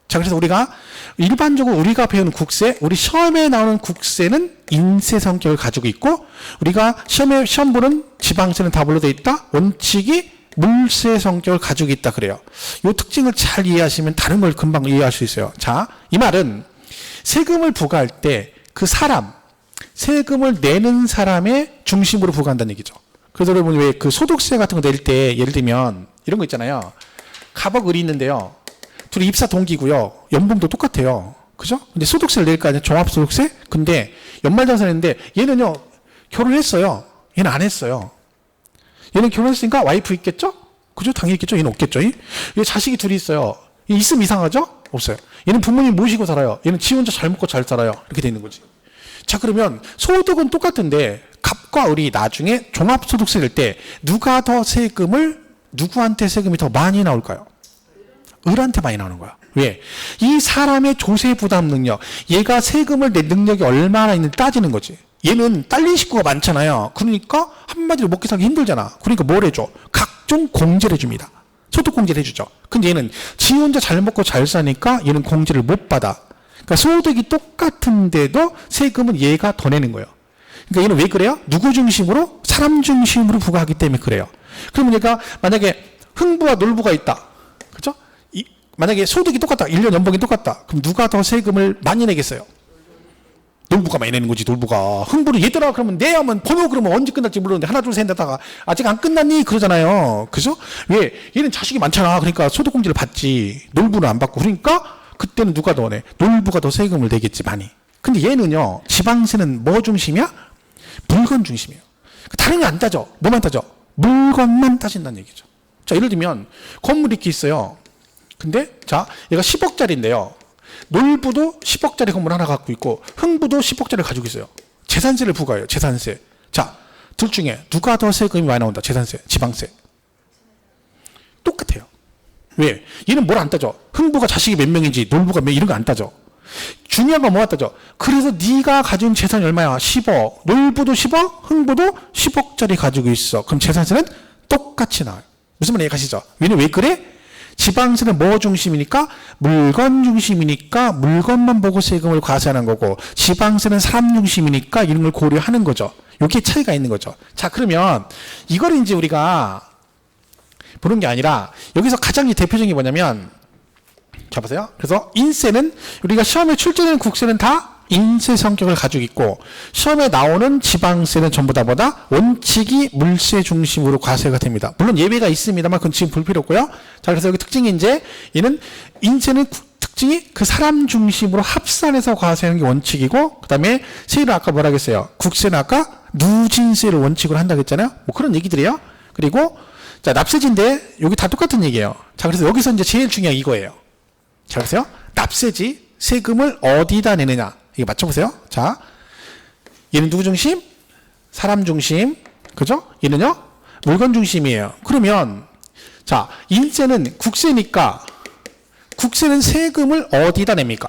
자, 그래서 우리가 일반적으로 우리가 배우는 국세, 우리 시험에 나오는 국세는 인세 성격을 가지고 있고, 우리가 시험 보는 지방세는 다 불러져 있다. 원칙이 물세 성격을 가지고 있다 그래요. 이 특징을 잘 이해하시면 다른 걸 금방 이해할 수 있어요. 자, 이 말은 세금을 부과할 때 그 사람, 세금을 내는 사람의 중심으로 부과한다는 얘기죠. 그래서 여러분 왜 그 소득세 같은 거 낼 때 예를 들면 이런 거 있잖아요. 갑억 을이 있는데요. 둘이 입사 동기고요. 연봉도 똑같아요. 그죠? 근데 소득세를 낼 거 아니에요. 종합소득세? 근데 연말정산했는데 얘는요, 결혼했어요. 얘는 안 했어요. 얘는 결혼했으니까 와이프 있겠죠? 그죠? 당연히 있겠죠? 얘는 없겠죠? 얘 자식이 둘이 있어요. 있으면 이상하죠? 없어요. 얘는 부모님 모시고 살아요. 얘는 지 혼자 잘 먹고 잘 살아요. 이렇게 되는 거지. 자, 그러면 소득은 똑같은데 갑과 을이 나중에 종합소득세 낼 때 누가 더 누구한테 세금이 더 많이 나올까요? 을한테 많이 나오는 거야. 왜? 이 사람의 조세 부담 능력, 얘가 세금을 낼 능력이 얼마나 있는지 따지는 거지. 얘는 딸린 식구가 많잖아요. 그러니까 한마디로 먹기 살기 힘들잖아. 그러니까 뭘 해줘? 각종 공제를 해줍니다. 소득 공제를 해주죠. 근데 얘는 지 혼자 잘 먹고 잘 사니까 얘는 공제를 못 받아. 그러니까 소득이 똑같은데도 세금은 얘가 더 내는 거예요. 그러니까 얘는 왜 그래요? 누구 중심으로? 사람 중심으로 부과하기 때문에 그래요. 그러면 얘가 만약에 흥부와 놀부가 있다. 그죠? 만약에 소득이 똑같다. 1년 연봉이 똑같다. 그럼 누가 더 세금을 많이 내겠어요? 놀부가 많이 내는 거지. 놀부가. 흥부를 얘들아 그러면 내 하면 번호 그러면 언제 끝날지 모르는데 하나 둘 셋 하다가 아직 안 끝났니? 그러잖아요. 그죠? 왜? 얘는 자식이 많잖아. 그러니까 소득공제를 받지. 놀부는 안 받고. 그러니까 그때는 누가 더 내? 놀부가 더 세금을 내겠지 많이. 근데 얘는요, 지방세는 뭐 중심이야? 물건 중심이에요. 다른 게 안 따져. 뭐만 따져? 물건만 따진다는 얘기죠. 자, 예를 들면 건물이 이렇게 있어요. 근데 자, 얘가 10억짜리인데요. 놀부도 10억짜리 건물 하나 갖고 있고 흥부도 10억짜리를 가지고 있어요. 재산세를 부과해요. 재산세. 자, 둘 중에 누가 더 세금이 많이 나온다? 재산세, 지방세. 똑같아요. 왜? 얘는 뭘 안 따져? 흥부가 자식이 몇 명인지 놀부가 몇 이런 거 안 따져. 중요한 건 뭐가 따져? 그래서 네가 가진 재산이 얼마야? 10억. 놀부도 10억, 흥부도 10억짜리 가지고 있어. 그럼 재산세는 똑같이 나와요. 무슨 말인지 가시죠? 왜냐면 왜 그래? 지방세는 뭐 중심이니까? 물건 중심이니까 물건만 보고 세금을 과세하는 거고, 지방세는 사람 중심이니까 이런 걸 고려하는 거죠. 이게 차이가 있는 거죠. 자, 그러면 이걸 이제 우리가 보는 게 아니라 여기서 가장 대표적인 게 뭐냐면, 자 보세요. 그래서 인세는 우리가 시험에 출제되는 국세는 다 인세 성격을 가지고 있고, 시험에 나오는 지방세는 전부 다 뭐다? 원칙이 물세 중심으로 과세가 됩니다. 물론 예외가 있습니다만 그건 지금 볼 필요 없고요. 자, 그래서 여기 특징이 이제 얘는 인세는 특징이 그 사람 중심으로 합산해서 과세하는 게 원칙이고, 그 다음에 세율은 아까 뭐라 그랬어요? 국세는 아까 누진세를 원칙으로 한다고 했잖아요. 뭐 그런 얘기들이에요. 그리고 자, 납세지인데 여기 다 똑같은 얘기예요. 자, 그래서 여기서 이제 제일 중요한 이거예요. 자, 보세요. 납세지, 세금을 어디다 내느냐. 이거 맞춰보세요. 자, 얘는 누구 중심? 사람 중심. 그죠? 얘는요? 물건 중심이에요. 그러면, 자, 인세는 국세니까, 국세는 세금을 어디다 냅니까?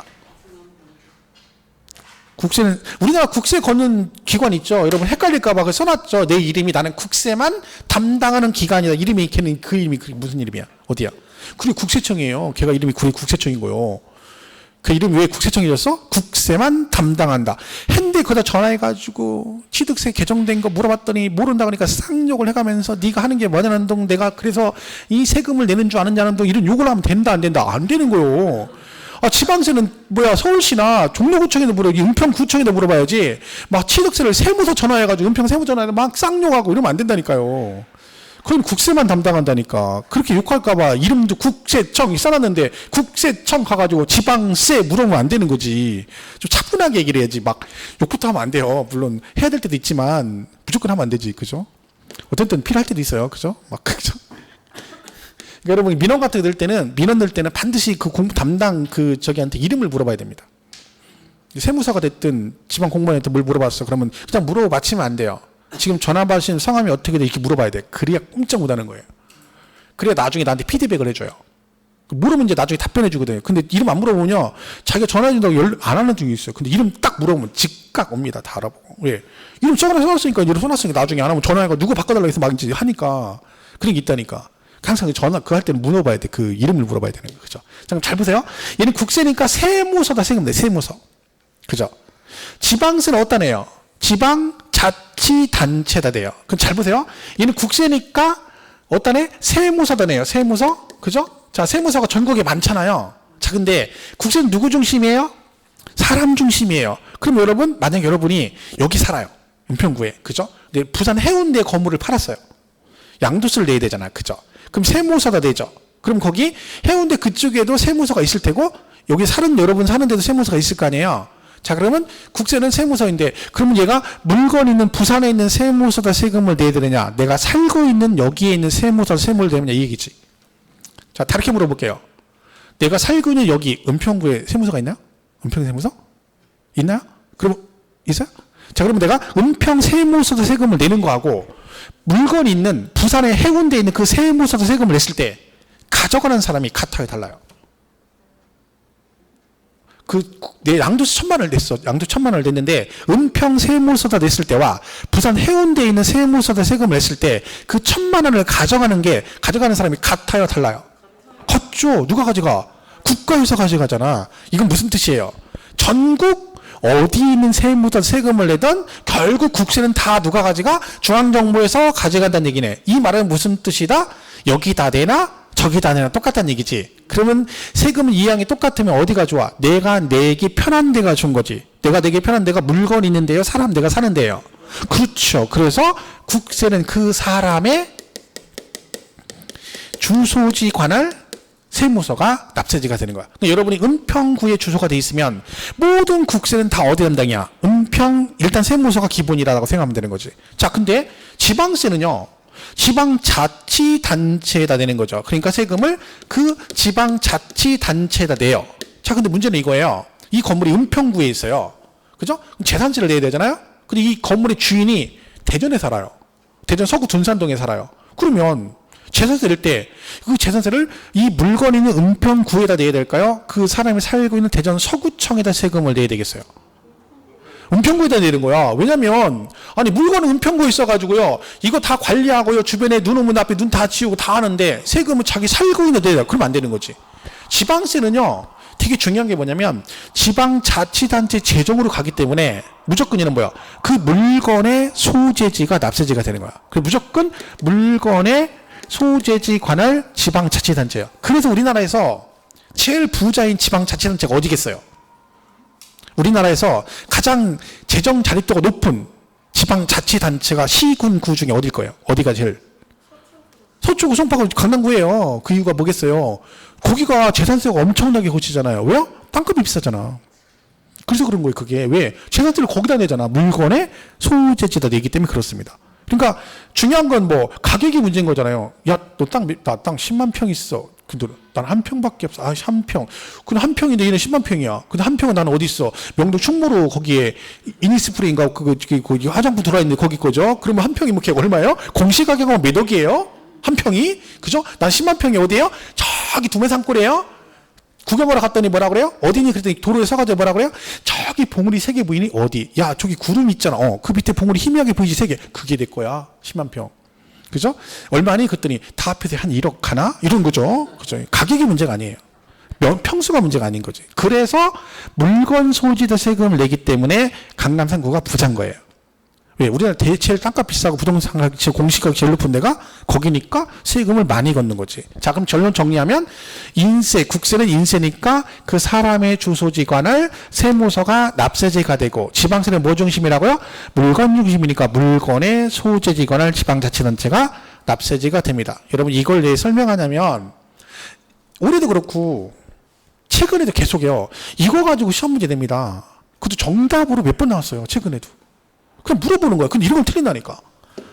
국세는, 우리나라 국세 걷는 기관 있죠? 여러분 헷갈릴까봐 그 써놨죠? 내 이름이 나는 국세만 담당하는 기관이다. 이름이, 걔는 그 이름이 무슨 이름이야? 어디야? 그게 국세청이에요. 걔가 이름이 국세청인 거요. 그 이름이 왜 국세청이었어? 국세만 담당한다. 했는데 거기다 전화해가지고 취득세 개정된 거 물어봤더니 모른다 그러니까 쌍욕을 해가면서 네가 하는 게 뭐냐는 동 내가 그래서 이 세금을 내는 줄 아느냐는 동 이런 욕을 하면 된다 안 된다 안 되는 거요. 아, 지방세는 뭐야 서울시나 종로구청에도 물어보고 은평구청에도 물어봐야지 막 취득세를 세무서 전화해가지고 은평 세무 전화해서 막 쌍욕하고 이러면 안 된다니까요. 그럼 국세만 담당한다니까. 그렇게 욕할까봐 이름도 국세청 써놨는데 국세청 가가지고 지방세 물어보면 안 되는 거지. 좀 차분하게 얘기를 해야지. 막 욕부터 하면 안 돼요. 물론 해야 될 때도 있지만 무조건 하면 안 되지. 그죠? 어떤 때는 필요할 때도 있어요. 그죠? 막 그죠? 그러니까 여러분 민원 같은 거 들 때는 반드시 그 공부 담당 그 저기한테 이름을 물어봐야 됩니다. 세무사가 됐든 지방 공무원한테 뭘 물어봤어. 그러면 그냥 물어봐 맞히면 안 돼요. 지금 전화 받으신 성함이 어떻게 돼? 이렇게 물어봐야 돼. 그래야 꼼짝 못하는 거예요. 그래야 나중에 나한테 피드백을 해줘요. 물으면 이제 나중에 답변해 주거든요. 근데 이름 안 물어보면요. 자기가 전화해 준다고 안 하는 중이 있어요. 근데 이름 딱 물어보면 즉각 옵니다. 다 알아보고. 왜? 이름 써놨으니까 이름 써놨으니까 나중에 안 하면 전화해가 누구 바꿔달라고 해서 막 이제 하니까. 그런 게 있다니까. 항상 전화 그 할 때는 물어봐야 돼. 그 이름을 물어봐야 되는 거예요. 그죠? 자, 그럼 잘 보세요. 얘는 국세니까 세무서다 세금 내. 세무서. 그죠? 지방세는 어디다 내요? 지방자치단체다 돼요. 그럼 잘 보세요. 얘는 국세니까 어디다 내? 세무서다 내요. 세무서. 그죠? 자, 세무서가 전국에 많잖아요. 자, 근데 국세는 누구 중심이에요? 사람 중심이에요. 그럼 여러분, 만약 여러분이 여기 살아요. 은평구에. 그죠? 근데 부산 해운대 건물을 팔았어요. 양도세를 내야 되잖아. 그죠? 그럼 세무서가 되죠. 그럼 거기 해운대 그쪽에도 세무서가 있을 테고 여기 여러분 사는 데도 세무서가 있을 거 아니에요. 자, 그러면 국세는 세무서인데 그러면 얘가 물건 있는 부산에 있는 세무서다 세금을 내야 되느냐? 내가 살고 있는 여기에 있는 세무서다 세금을 내느냐 이 얘기지. 자, 다르게 물어볼게요. 내가 살고 있는 여기 은평구에 세무서가 있나요? 은평 세무서? 있나요? 그럼 있어요? 자, 그러면 내가 은평 세무서다 세금을 내는 거하고 물건 있는 부산의 해운대에 있는 그 세무서다 세금을 냈을 때 가져가는 사람이 같아요, 달라요? 내 양도세 1,000만 원을 냈어. 양도세 1,000만 원을 냈는데 은평 세무서다 냈을 때와 부산 해운대에 있는 세무서다 세금을 냈을 때 그 1,000만 원을 가져가는 사람이 같아요, 달라요? 같죠. 누가 가져가? 국가에서 가져가잖아. 이건 무슨 뜻이에요? 전국 어디 있는 세무서다 세금을 내던 결국 국세는 다 누가 가져가? 중앙정부에서 가져간다는 얘기네. 이 말은 무슨 뜻이다? 여기다 내나 저기다 내나 똑같다는 얘기지. 그러면 세금은 이양이 똑같으면 어디가 좋아? 내가 내기 편한 데가 좋은 거지. 내가 내기 편한 데가 물건 있는 데요? 사람 내가 사는 데요? 그렇죠. 그래서 국세는 그 사람의 주소지 관할 세무서가 납세지가 되는 거야. 그러니까 여러분이 은평구에 주소가 돼 있으면 모든 국세는 다 어디 담당이야? 은평 일단 세무서가 기본이라고 생각하면 되는 거지. 자, 근데 지방세는요. 지방자치단체에다 내는 거죠. 그러니까 세금을 그 지방자치단체에다 내요. 자, 근데 문제는 이거예요. 이 건물이 은평구에 있어요. 그죠? 그럼 재산세를 내야 되잖아요? 근데 이 건물의 주인이 대전에 살아요. 대전 서구 둔산동에 살아요. 그러면 재산세 낼 때 그 재산세를 이 물건 있는 은평구에다 내야 될까요? 그 사람이 살고 있는 대전 서구청에다 세금을 내야 되겠어요. 은평구에다 내는 거야. 왜냐면 아니 물건은 은평구에 있어가지고요. 이거 다 관리하고요. 주변에 눈 오면 앞에 눈 다 치우고 다 하는데 세금은 자기 살고 있는 데다. 그러면 안 되는 거지. 지방세는요. 되게 중요한 게 뭐냐면 지방자치단체 재정으로 가기 때문에 무조건 얘는 뭐야? 그 물건의 소재지가 납세지가 되는 거야. 그래서 무조건 물건의 소재지 관할 지방자치단체예요. 그래서 우리나라에서 제일 부자인 지방자치단체가 어디겠어요? 우리나라에서 가장 재정 자립도가 높은 지방자치단체가 시군구 중에 어딜 거예요? 어디가 제일? 서초구, 송파구, 강남구예요. 그 이유가 뭐겠어요? 거기가 재산세가 엄청나게 거치잖아요. 왜요? 땅값이 비싸잖아. 그래서 그런 거예요. 그게 왜? 재산세를 거기다 내잖아. 물건의 소재지에다 내기 때문에 그렇습니다. 그러니까 중요한 건 뭐 가격이 문제인 거잖아요. 야, 너 나 땅 10만 평 있어. 근데 난 한 평밖에 없어. 아, 한 평. 근데 한 평인데 얘는 10만 평이야. 근데 한 평은 나는 어디 있어? 명동 충무로 거기에 이니스프레인가 거기 화장품 들어와 있는데 거기 거죠. 그러면 한 평이 뭐 얼마예요? 공시 가격은 몇 억이에요? 한 평이? 그죠? 난 10만 평이 어디예요? 저기 두메산골이에요? 구경하러 갔더니 뭐라 그래요? 어디니? 그랬더니 도로에 서가지고 뭐라 그래요? 저기 봉우리 3개 보이니? 어디? 야, 저기 구름 있잖아. 그 밑에 봉우리 희미하게 보이지 3개. 그게 내 거야. 10만 평. 그죠? 얼마니? 그랬더니 다 합해서 한 1억 하나? 이런 거죠. 그죠? 가격이 문제가 아니에요. 평수가 문제가 아닌 거지. 그래서 물건 소지도 세금을 내기 때문에 강남 3구가 부자인 거예요. 왜? 우리나라 제일 땅값 비싸고 부동산 공시가격 제일 높은 데가 거기니까 세금을 많이 걷는 거지. 자, 그럼 결론 정리하면 인세, 국세는 인세니까 그 사람의 주소지관을 세무서가 납세지가 되고, 지방세는 뭐 중심이라고요? 물건 중심이니까 물건의 소재지관을 지방자치단체가 납세지가 됩니다. 여러분 이걸 왜 설명하냐면, 올해도 그렇고 최근에도 계속해요. 이거 가지고 시험 문제 냅니다. 그것도 정답으로 몇 번 나왔어요. 최근에도. 그냥 물어보는 거야. 근데 이런 건 틀린다니까.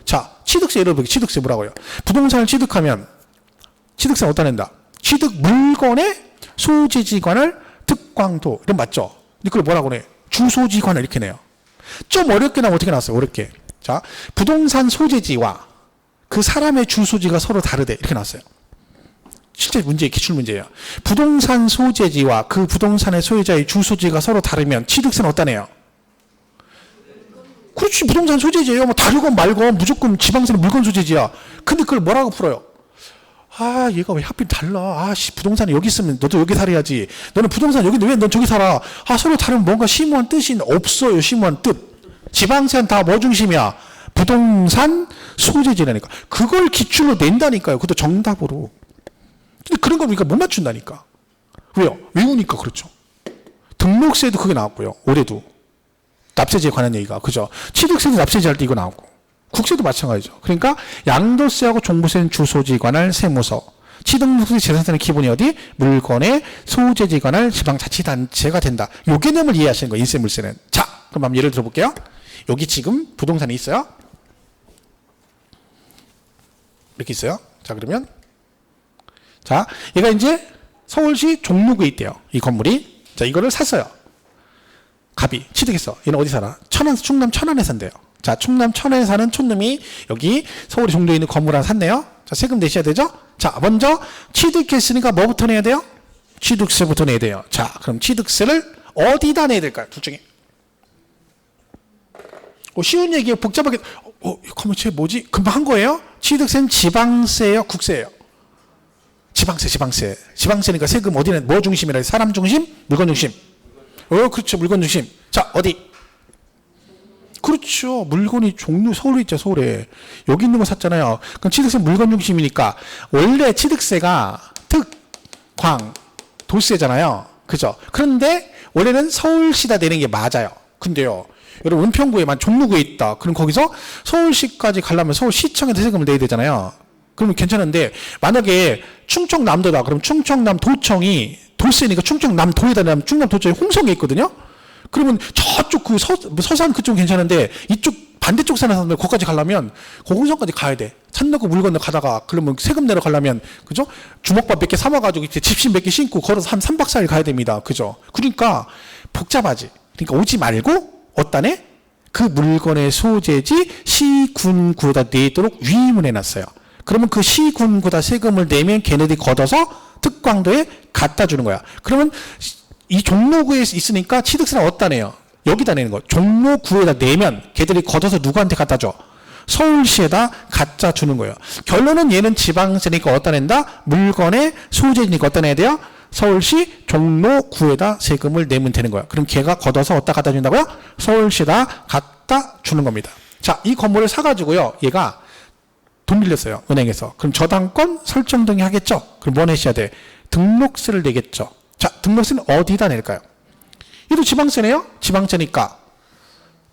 자, 취득세 예를 들어 취득세 뭐라고요? 부동산을 취득하면 취득세 어디다 낸다? 취득 물건의 소재지관을 특광도. 이런 맞죠? 근데 그걸 뭐라고 내? 주소지관을 이렇게 내요. 좀 어렵게 나면 어떻게 나왔어요? 어렵게. 자, 부동산 소재지와 그 사람의 주소지가 서로 다르대. 이렇게 나왔어요. 실제 문제, 기출문제예요. 부동산 소재지와 그 부동산의 소유자의 주소지가 서로 다르면 취득세는 어디다 내요? 그렇지, 부동산 소재지예요. 뭐 다르건 말건 무조건 지방세는 물건 소재지야. 근데 그걸 뭐라고 풀어요? 아, 얘가 왜 하필 달라? 아, 부동산이 여기 있으면 너도 여기 살아야지. 너는 부동산 여기인데 왜 넌 저기 살아? 아, 서로 다르면 뭔가 심오한 뜻이 없어요. 심오한 뜻. 지방세는 다 뭐 중심이야? 부동산 소재지라니까. 그걸 기출로 낸다니까요. 그것도 정답으로. 근데 그런 거 우리가 못 맞춘다니까. 왜요? 외우니까 그렇죠. 등록세도 그게 나왔고요. 올해도. 납세제에 관한 얘기가. 그죠? 취득세도 납세제 할 때 이거 나오고. 국세도 마찬가지죠. 그러니까 양도세하고 종부세는 주소지에 관할 세무서. 취득세 재산세는 기본이 어디? 물건의 소재지에 관할 지방자치단체가 된다. 요 개념을 이해하시는 거예요. 인세물세는. 자, 그럼 한번 예를 들어볼게요. 여기 지금 부동산이 있어요. 이렇게 있어요. 자, 그러면 자, 얘가 이제 서울시 종로구에 있대요. 이 건물이. 자, 이거를 샀어요. 갑이 취득했어. 얘는 어디 살아? 충남 천안에 산대요. 자, 충남 천안에 사는 촌놈이 여기 서울의 종로에 있는 건물 하나 샀네요. 자, 세금 내셔야 되죠? 자, 먼저 취득했으니까 뭐부터 내야 돼요? 취득세부터 내야 돼요. 자, 그럼 취득세를 어디다 내야 될까요? 둘 중에. 쉬운 얘기예요. 복잡하게. 그러면 쟤 뭐지? 금방 한 거예요? 취득세는 지방세예요? 국세예요? 지방세. 지방세니까 세금 어디는 뭐 중심이라 해요? 사람 중심? 물건 중심? 그렇죠. 물건 중심. 자, 어디? 그렇죠. 물건이 종로 서울에 있죠. 서울에. 여기 있는 거 샀잖아요. 그럼 취득세 물건 중심이니까 원래 취득세가 특광 도세잖아요. 그죠? 그런데 원래는 서울시다 내는 게 맞아요. 근데요. 여러분 은평구에만 종로구에 있다. 그럼 거기서 서울시까지 가려면 서울시청에서 세금을 내야 되잖아요. 그러면 괜찮은데 만약에 충청남도다. 그럼 충청남도청이 도세니까 충청남도에다 내면 충청남도청이 홍성에 있거든요. 그러면 저쪽 그 서산 그쪽은 괜찮은데 이쪽 반대쪽 사는 사람들 거기까지 가려면 그 홍성까지 가야 돼. 산 넣고 물 건너 가다가 그러면 세금 내러 가려면 그죠? 주먹밥 몇 개 사와가지고 이제 집신 몇 개 신고 걸어서 한 3박 4일 가야 됩니다. 그죠? 그러니까 복잡하지. 그러니까 오지 말고 어디다네? 그 물건의 소재지 시군구에다 내도록 위임을 해놨어요. 그러면 그 시군구다 세금을 내면 걔네들이 걷어서 특광도에 갖다 주는 거야. 그러면 이 종로구에 있으니까 취득세는 어디다 내요? 여기다 내는 거. 종로구에다 내면 걔들이 걷어서 누구한테 갖다 줘? 서울시에다 갖다 주는 거예요. 결론은 얘는 지방세니까 어디다 낸다? 물건의 소재니까 어디다 내야 돼요? 서울시 종로구에다 세금을 내면 되는 거야. 그럼 걔가 걷어서 어디다 갖다 준다고요? 서울시에다 갖다 주는 겁니다. 자, 이 건물을 사가지고요. 얘가 돈 빌렸어요. 은행에서. 그럼 저당권 설정 등이 하겠죠? 그럼 뭐 내셔야 돼? 등록세를 내겠죠. 자, 등록세는 어디다 낼까요? 얘도 지방세네요? 지방세니까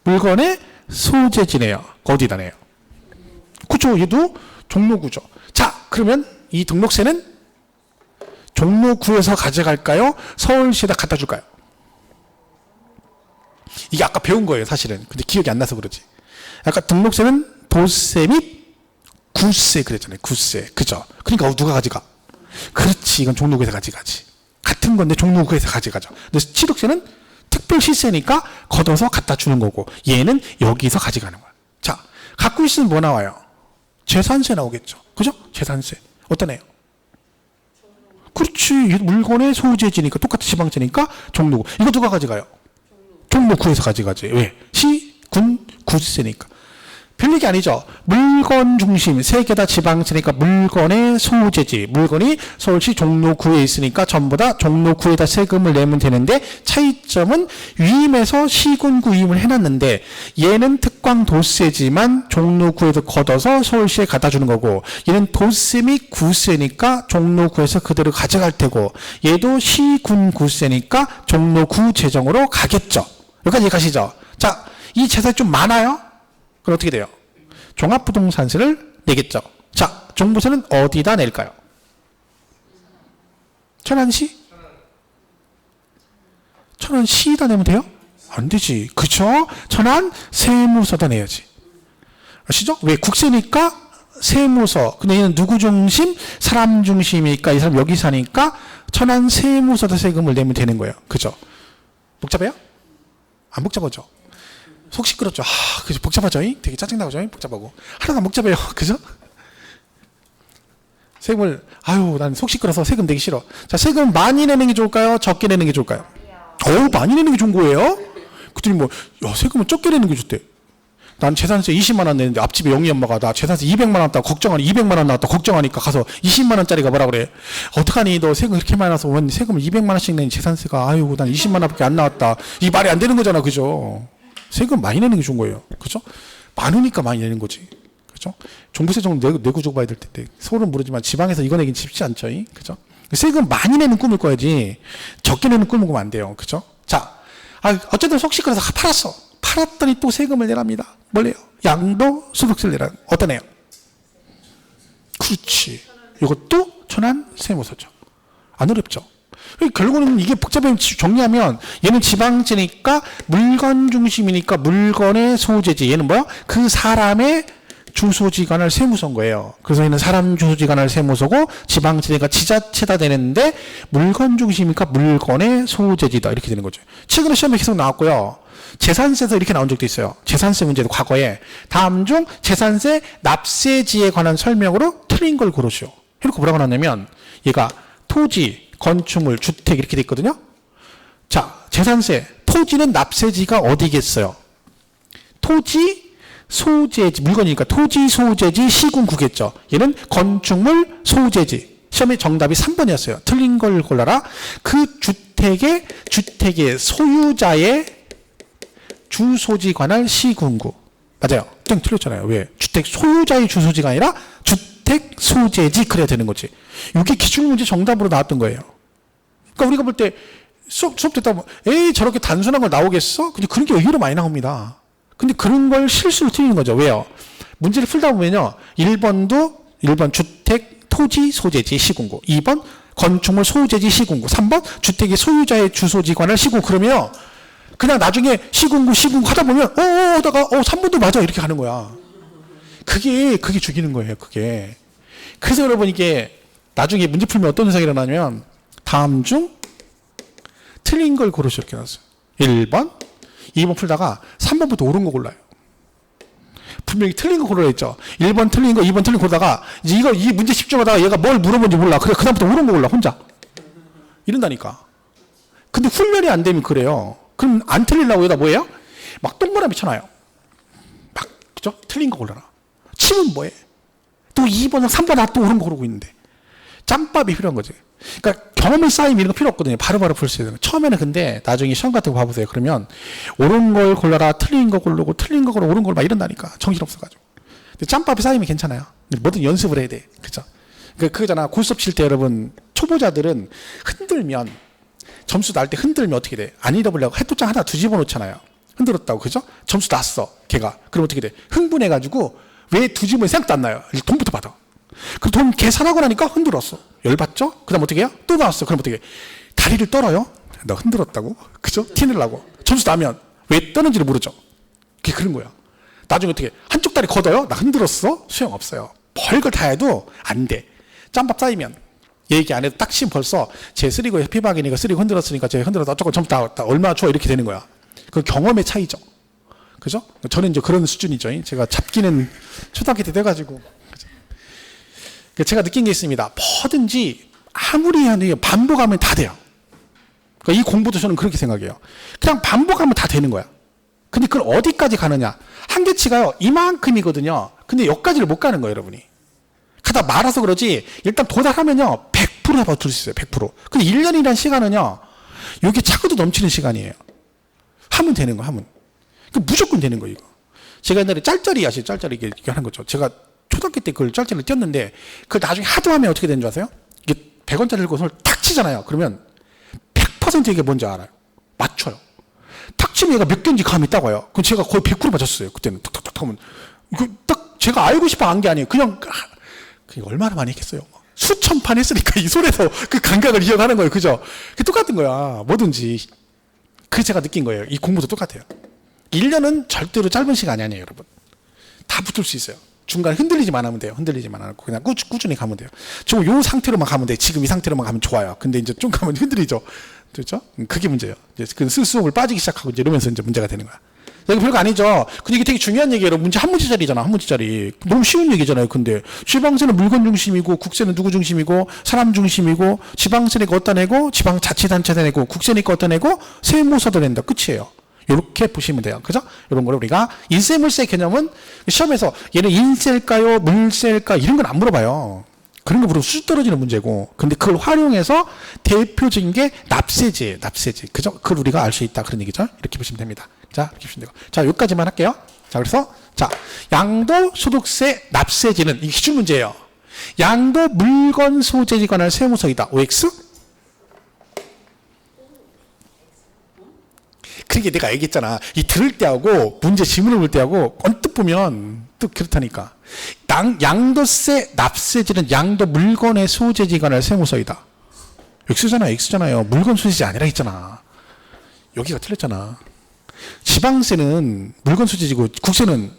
물건의 소재지네요. 어디다 내요? 그쵸? 얘도 종로구죠. 자, 그러면 이 등록세는 종로구에서 가져갈까요? 서울시에다 갖다 줄까요? 이게 아까 배운 거예요, 사실은. 근데 기억이 안 나서 그러지. 아까 등록세는 도세 및 구세 그랬잖아요. 구세. 그죠? 그러니까 누가 가져가? 그렇지. 이건 종로구에서 가져가지. 같은 건데 종로구에서 가져가죠. 근데 취득세는 특별시세니까 걷어서 갖다 주는 거고 얘는 여기서 가져가는 거야. 자, 갖고 있으면 뭐 나와요? 재산세 나오겠죠. 그죠? 재산세. 어떤 애요? 그렇지. 물건의 소재지니까 똑같은 지방세니까 종로구. 이거 누가 가져가요? 종로구에서 가져가지. 왜? 시, 군, 구세니까. 별얘기 아니죠. 물건 중심, 세 개 다 지방지니까 물건의 소재지. 물건이 서울시 종로구에 있으니까 전부 다 종로구에다 세금을 내면 되는데 차이점은 위임에서 시군구 위임을 해놨는데 얘는 특광도세지만 종로구에도 걷어서 서울시에 갖다 주는 거고 얘는 도세 및 구세니까 종로구에서 그대로 가져갈 테고 얘도 시군구세니까 종로구 재정으로 가겠죠. 여기까지 가시죠. 자, 이 재산이 좀 많아요? 그럼 어떻게 돼요? 종합부동산세를 내겠죠. 자, 종부세는 어디다 낼까요? 천안시? 천안시에다 내면 돼요? 안 되지. 그쵸? 천안 세무서다 내야지. 아시죠? 왜? 국세니까 세무서. 근데 얘는 누구 중심? 사람 중심이니까 이 사람 여기 사니까 천안 세무서다 세금을 내면 되는 거예요. 그죠? 복잡해요? 안 복잡하죠? 속 시끄럽죠? 그죠? 복잡하죠? 되게 짜증나죠? 복잡하고. 하나도 안 복잡해요. 그죠? 세금을, 난 속 시끄러워서 세금 내기 싫어. 자, 세금 많이 내는 게 좋을까요? 적게 내는 게 좋을까요? 많이 내는 게 좋은 거예요? 그랬더니 세금을 적게 내는 게 좋대. 난 재산세 20만 원 내는데 앞집에 영희 엄마가 나 재산세 200만 원 나왔다고 걱정하니 200만 원 나왔다고 걱정하니까 가서 20만 원짜리가 뭐라 그래. 어떡하니 너 세금 그렇게 많이 나서 원 세금을 200만 원씩 내니 재산세가 난 20만 원밖에 안 나왔다. 이 말이 안 되는 거잖아. 그죠? 세금 많이 내는 게 좋은 거예요. 그죠? 많으니까 많이 내는 거지. 그죠? 종부세 정도 내고 주고 봐야 될 텐데. 서울은 모르지만 지방에서 이거 내긴 쉽지 않죠. 그죠? 세금 많이 내는 꿈을 꿔야지 적게 내는 꿈을 꾸면 안 돼요. 그죠? 자, 어쨌든 속 시끄러서 팔았어. 팔았더니 또 세금을 내랍니다. 뭘래요? 양도소득세를 내라. 어떤 애요? 그렇지. 이것도 천안 세무서죠. 안 어렵죠? 결국은 이게 복잡하게 정리하면 얘는 지방지니까 물건 중심이니까 물건의 소재지. 얘는 뭐야? 그 사람의 주소지 관할 세무서인 거예요. 그래서 얘는 사람 주소지 관할 세무서고 지방지니까 지자체다 되는데 물건 중심이니까 물건의 소재지다. 이렇게 되는 거죠. 최근에 시험에 계속 나왔고요. 재산세에서 이렇게 나온 적도 있어요. 재산세 문제도 과거에 다음 중 재산세 납세지에 관한 설명으로 틀린 걸 고르시오. 이렇게 뭐라고 나왔냐면 얘가 토지, 건축물, 주택 이렇게 돼 있거든요. 자, 재산세, 토지는 납세지가 어디겠어요? 토지, 소재지, 물건이니까 토지, 소재지, 시군구겠죠. 얘는 건축물, 소재지. 시험에 정답이 3번이었어요. 틀린 걸 골라라. 그 주택의 소유자의 주소지 관할 시군구. 맞아요. 땡 틀렸잖아요. 왜? 주택 소유자의 주소지가 아니라 주택 소재지 그래야 되는 거지. 이게 기출문제 정답으로 나왔던 거예요. 그러니까 우리가 볼 때 수업 듣다 보면 에이 저렇게 단순한 걸 나오겠어? 근데 그런 게 의외로 많이 나옵니다. 근데 그런 걸 실수로 틀리는 거죠. 왜요? 문제를 풀다 보면요. 1번 주택 토지 소재지 시군구. 2번 건축물 소재지 시군구. 3번 주택의 소유자의 주소지 관할 시군구. 그러면요. 그냥 나중에 시군구 하다 보면 하다가 3번도 맞아 이렇게 가는 거야. 그게 죽이는 거예요. 그게. 그래서 여러분 이게 나중에 문제 풀면 어떤 현상이 일어나냐면 다음 중 틀린 걸 고르시 이렇게 나왔어요. 1번, 2번 풀다가 3번부터 옳은 거 골라요. 분명히 틀린 거 고르라 했죠. 1번 틀린 거, 2번 틀린 거 고르다가 이제 이 문제 집중하다가 얘가 뭘 물어본지 몰라. 그래 그다음부터 옳은 거 골라 혼자. 이런다니까. 근데 훈련이 안 되면 그래요. 그럼 안 틀리려고 여기다 뭐예요? 막 동그라미 쳐놔요. 막 그죠? 틀린 거 골라라. 치면 뭐해? 또 2번, 3번 또 옳은 거 고르고 있는데. 짬밥이 필요한 거지. 그러니까 경험을 쌓이면 이런 거 필요 없거든요. 바로바로 풀 수 있는 거. 처음에는 근데 나중에 시험 같은 거 봐보세요. 그러면 옳은 걸 골라라, 틀린 거 고르고, 틀린 거 고르고, 옳은 걸 막 이런다니까. 정신없어가지고. 근데 짬밥이 쌓이면 괜찮아요. 뭐든 연습을 해야 돼. 그죠? 그거잖아. 고수업 칠 때 여러분, 초보자들은 흔들면, 점수 날 때 흔들면 어떻게 돼? 안 잃어보려고 해토장 하나 뒤집어 놓잖아요. 흔들었다고. 그죠? 점수 났어. 걔가. 그럼 어떻게 돼? 흥분해가지고 왜 뒤집으면 생각도 안 나요. 돈부터 받아. 그 돈 계산하고 나니까 흔들었어. 열받죠? 그 다음 어떻게 해요? 또 나왔어. 그럼 어떻게 해? 다리를 떨어요? 너 흔들었다고? 그죠? 티내려고. 점수 나면 왜 떠는지를 모르죠? 그게 그런 거야. 나중에 어떻게 해? 한쪽 다리 걷어요? 나 흔들었어? 소용없어요. 별걸 다 해도 안 돼. 짬밥 쌓이면 얘기 안 해도 딱 치면 벌써 제 쓰리고 해피박이니까 쓰리고 흔들었으니까 제 흔들어서 어쩌고 점수 다 얼마나 줘? 이렇게 되는 거야. 그 경험의 차이죠. 그죠? 저는 이제 그런 수준이죠. 제가 잡기는 초등학교 때 돼가지고. 제가 느낀 게 있습니다. 뭐든지 아무리 하는 반복하면 다 돼요. 그러니까 이 공부도 저는 그렇게 생각해요. 그냥 반복하면 다 되는 거야. 근데 그걸 어디까지 가느냐? 한계치가요, 이만큼이거든요. 근데 여기까지를 못 가는 거예요, 여러분이. 가다 말아서 그러지, 일단 도달하면요, 100% 받을 수 있어요, 100%. 근데 1년이라는 시간은요, 여기 차고도 넘치는 시간이에요. 하면 되는 거, 하면. 무조건 되는 거예요, 이거. 제가 옛날에 짤짤이 아시죠? 짤짤이 이게 하는 거죠. 제가 초등학교 때 그걸 짤짤이를 띄었는데, 그걸 나중에 하도 하면 어떻게 되는 줄 아세요? 이게 100원짜리 들고 손을 탁 치잖아요. 그러면 100% 이게 뭔지 알아요. 맞춰요. 탁 치면 얘가 몇 개인지 감이 딱 와요. 그럼 제가 거의 100% 맞췄어요. 그때는 탁탁탁 하면. 이거 딱 제가 알고 싶어 한 게 아니에요. 그냥 얼마나 많이 했겠어요. 수천 판 했으니까 이 손에서 그 감각을 이어가는 거예요. 그죠? 그게 똑같은 거야. 뭐든지. 그래서 제가 느낀 거예요. 이 공부도 똑같아요. 1년은 절대로 짧은 시간이 아니에요, 여러분. 다 붙을 수 있어요. 중간에 흔들리지만 하면 돼요. 흔들리지만 않고 그냥 꾸준히 가면 돼요. 지금 요 상태로만 가면 돼. 지금 이 상태로만 가면 좋아요. 근데 이제 좀 가면 흔들리죠. 그렇죠? 그게 문제예요. 이제 그 수업을 빠지기 시작하고 이제 이러면서 이제 문제가 되는 거야. 이거 별거 아니죠. 근데 이게 되게 중요한 얘기예요. 문제 한 문제짜리잖아. 한 문제짜리. 너무 쉬운 얘기잖아요. 근데 지방세는 물건 중심이고 국세는 누구 중심이고 사람 중심이고 지방세니까 어디다 내고 지방자치단체에다 내고 국세니까 어디다 내고 세무서도 낸다. 끝이에요. 이렇게 보시면 돼요. 그죠? 이런 거를 우리가 인세 물세 개념은 시험에서 얘는 인세일까요? 물세일까? 이런 건 안 물어봐요. 그런 거 물으면 수준 떨어지는 문제고. 근데 그걸 활용해서 대표적인 게 납세제예요. 납세제. 그죠? 그걸 우리가 알 수 있다. 그런 얘기죠. 이렇게 보시면 됩니다. 자, 이렇게 보시면 되고. 자, 여기까지만 할게요. 자, 그래서 자, 양도소득세 납세제는 이게 기출 문제예요. 양도 물건 소재에 관한 세무서이다. OX? 그러니까 내가 얘기했잖아. 이 들을 때하고 문제 지문을 볼 때하고 언뜻 보면 또 그렇다니까. 양도세 납세제는 양도 물건의 소재에 관한 세무서이다. X잖아요. 물건 소재지 아니라 했잖아. 여기가 틀렸잖아. 지방세는 물건 소재지고 국세는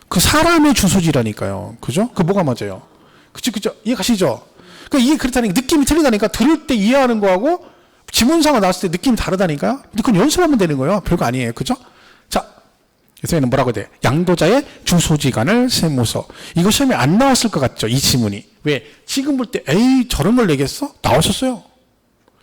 그 사람의 주소지라니까요. 그죠? 그 뭐가 맞아요? 그죠? 이해 가시죠? 그러니까 이게 그렇다니까 느낌이 틀리다니까. 들을 때 이해하는 거하고 지문상으로 나왔을 때 느낌이 다르다니까요. 근데 그건 연습하면 되는 거예요. 별거 아니에요. 그죠? 자, 여기서는 뭐라고 돼? 양도자의 주소지간을 세무서. 이거 시험에 안 나왔을 것 같죠? 이 지문이. 왜? 지금 볼 때 에이 저런 걸 내겠어? 나오셨어요.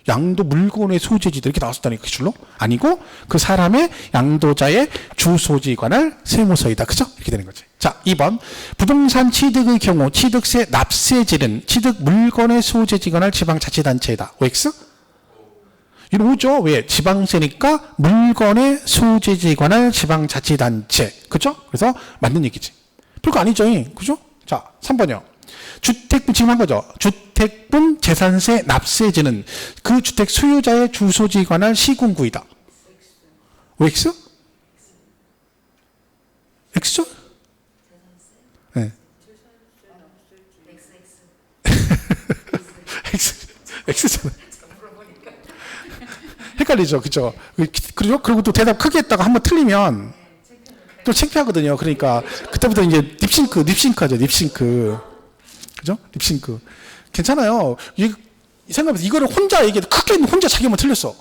양도 물건의 소재지들 이렇게 나왔었다니까 기출로? 아니고 그 사람의 양도자의 주소지관할 세무서이다. 그죠? 이렇게 되는 거지. 자, 2번 부동산 취득의 경우 취득세 납세지는 취득 물건의 소재지관할 지방자치단체이다. OX? 이거 오죠? 왜? 지방세니까 물건의 소재지관할 지방자치단체. 그죠? 그래서 맞는 얘기지. 별거 아니죠? 그죠? 자, 3번이요. 주택분 지금 한 거죠. 주택분 재산세 납세지는 그 주택 소유자의 주소지에 관한 시군구이다. OX? X죠? 네. X잖아. 헷갈리죠, 그죠? 그리고 또 대답 크게 했다가 한번 틀리면 또 창피하거든요. 그러니까 그때부터 이제 립싱크하죠, 립싱크. 그죠? 립싱크. 괜찮아요. 생각해보세요. 이거를 혼자 얘기해도 크게 혼자 자기만 틀렸어.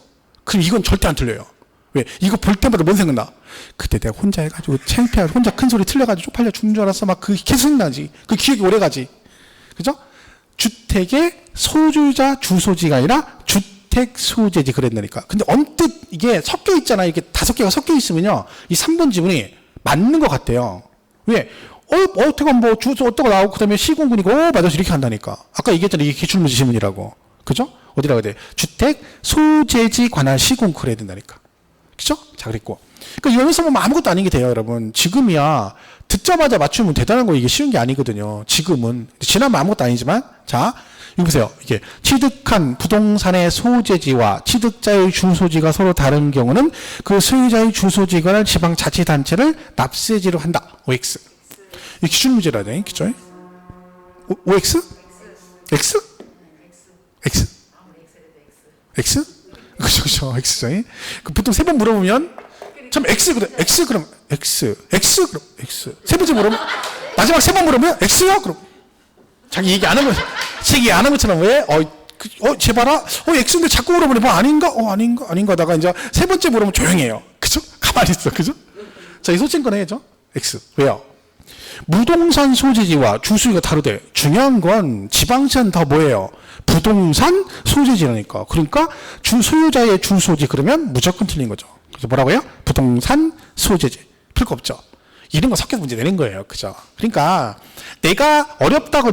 그럼 이건 절대 안 틀려요. 왜? 이거 볼 때마다 뭔 생각나? 그때 내가 혼자 해가지고 창피하고 혼자 큰 소리 틀려가지고 쪽팔려 죽는 줄 알았어. 막 그 계속 생각나지. 그 기억이 오래 가지. 그죠? 주택의 소유자 주소지가 아니라 주택 소재지 그랬다니까. 근데 언뜻 이게 섞여 있잖아요. 이게 5개가 섞여 있으면요. 이 3번 지문이 맞는 것 같아요. 왜? 어떻게 뭐 주소 어떤 거 나오고 그다음에 시군구니까 맞아서 이렇게 한다니까. 아까 얘기했잖아. 이게 기출문제 지문이라고. 그죠? 어디라고 해야 돼? 주택 소재지 관한 시군구 그래야 된다니까. 그죠? 자, 그랬고. 그러니까 여기서 보면 아무것도 아닌 게 돼요, 여러분. 지금이야 듣자마자 맞추면 대단한 거 이게 쉬운 게 아니거든요. 지금은. 지나면 아무것도 아니지만 자, 이거 보세요. 이게 취득한 부동산의 소재지와 취득자의 주소지가 서로 다른 경우는 그 소유자의 주소지에 관한 지방자치단체를 납세지로 한다. OX. 이 기출문제라 돼. 그죠? OX? X? X? X? 그죠. X죠. 보통 3번 물어보면 참 X 그럼 X 그럼 X 그럼 X 세 번째 물어보면 마지막 3번 물어보면 X요? 그럼 자기 얘기 안 하는 것처럼 왜? 제발아. X인데 자꾸 물어보네. 뭐 아닌가? 아닌가 하다가 이제 세 번째 물어보면 조용해요. 그죠? 가만히 있어. 그죠? 자, 이 소증권 해야죠. X. 왜요? 무동산 소재지와 주소지가 다르대. 중요한 건 지방세는 다 뭐예요? 부동산 소재지라니까. 그러니까 소유자의 주소지 그러면 무조건 틀린 거죠. 그래서 뭐라고요? 부동산 소재지. 필요 없죠. 이런 거 섞여서 문제 내는 거예요. 그죠? 그러니까 내가 어렵다고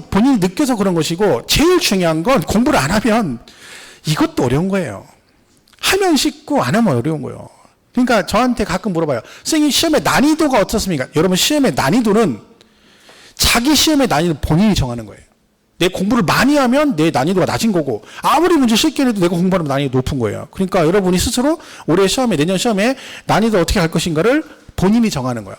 본인이 느껴서 그런 것이고, 제일 중요한 건 공부를 안 하면 이것도 어려운 거예요. 하면 쉽고 안 하면 어려운 거예요. 그러니까 저한테 가끔 물어봐요. 선생님, 시험의 난이도가 어떻습니까? 여러분, 시험의 난이도는 자기 시험의 난이도 본인이 정하는 거예요. 내 공부를 많이 하면 내 난이도가 낮은 거고, 아무리 문제 쉽게 해도 내가 공부하면 난이도 높은 거예요. 그러니까 여러분이 스스로 올해 시험에, 내년 시험에 난이도 어떻게 할 것인가를 본인이 정하는 거예요.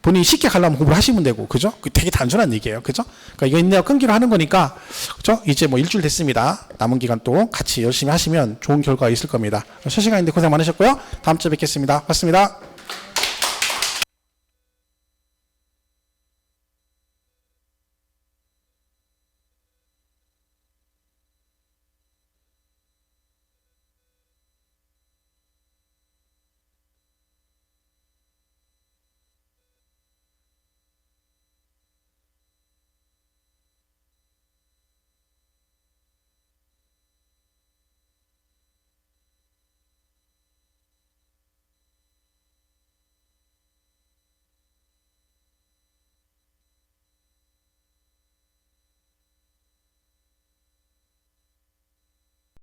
본인이 쉽게 가려면 공부를 하시면 되고, 그죠? 되게 단순한 얘기예요. 그죠? 그러니까 이거 인내와 끈기로 하는 거니까, 그죠? 이제 뭐 일주일 됐습니다. 남은 기간 또 같이 열심히 하시면 좋은 결과가 있을 겁니다. 실시간인데 고생 많으셨고요. 다음 주에 뵙겠습니다. 고맙습니다.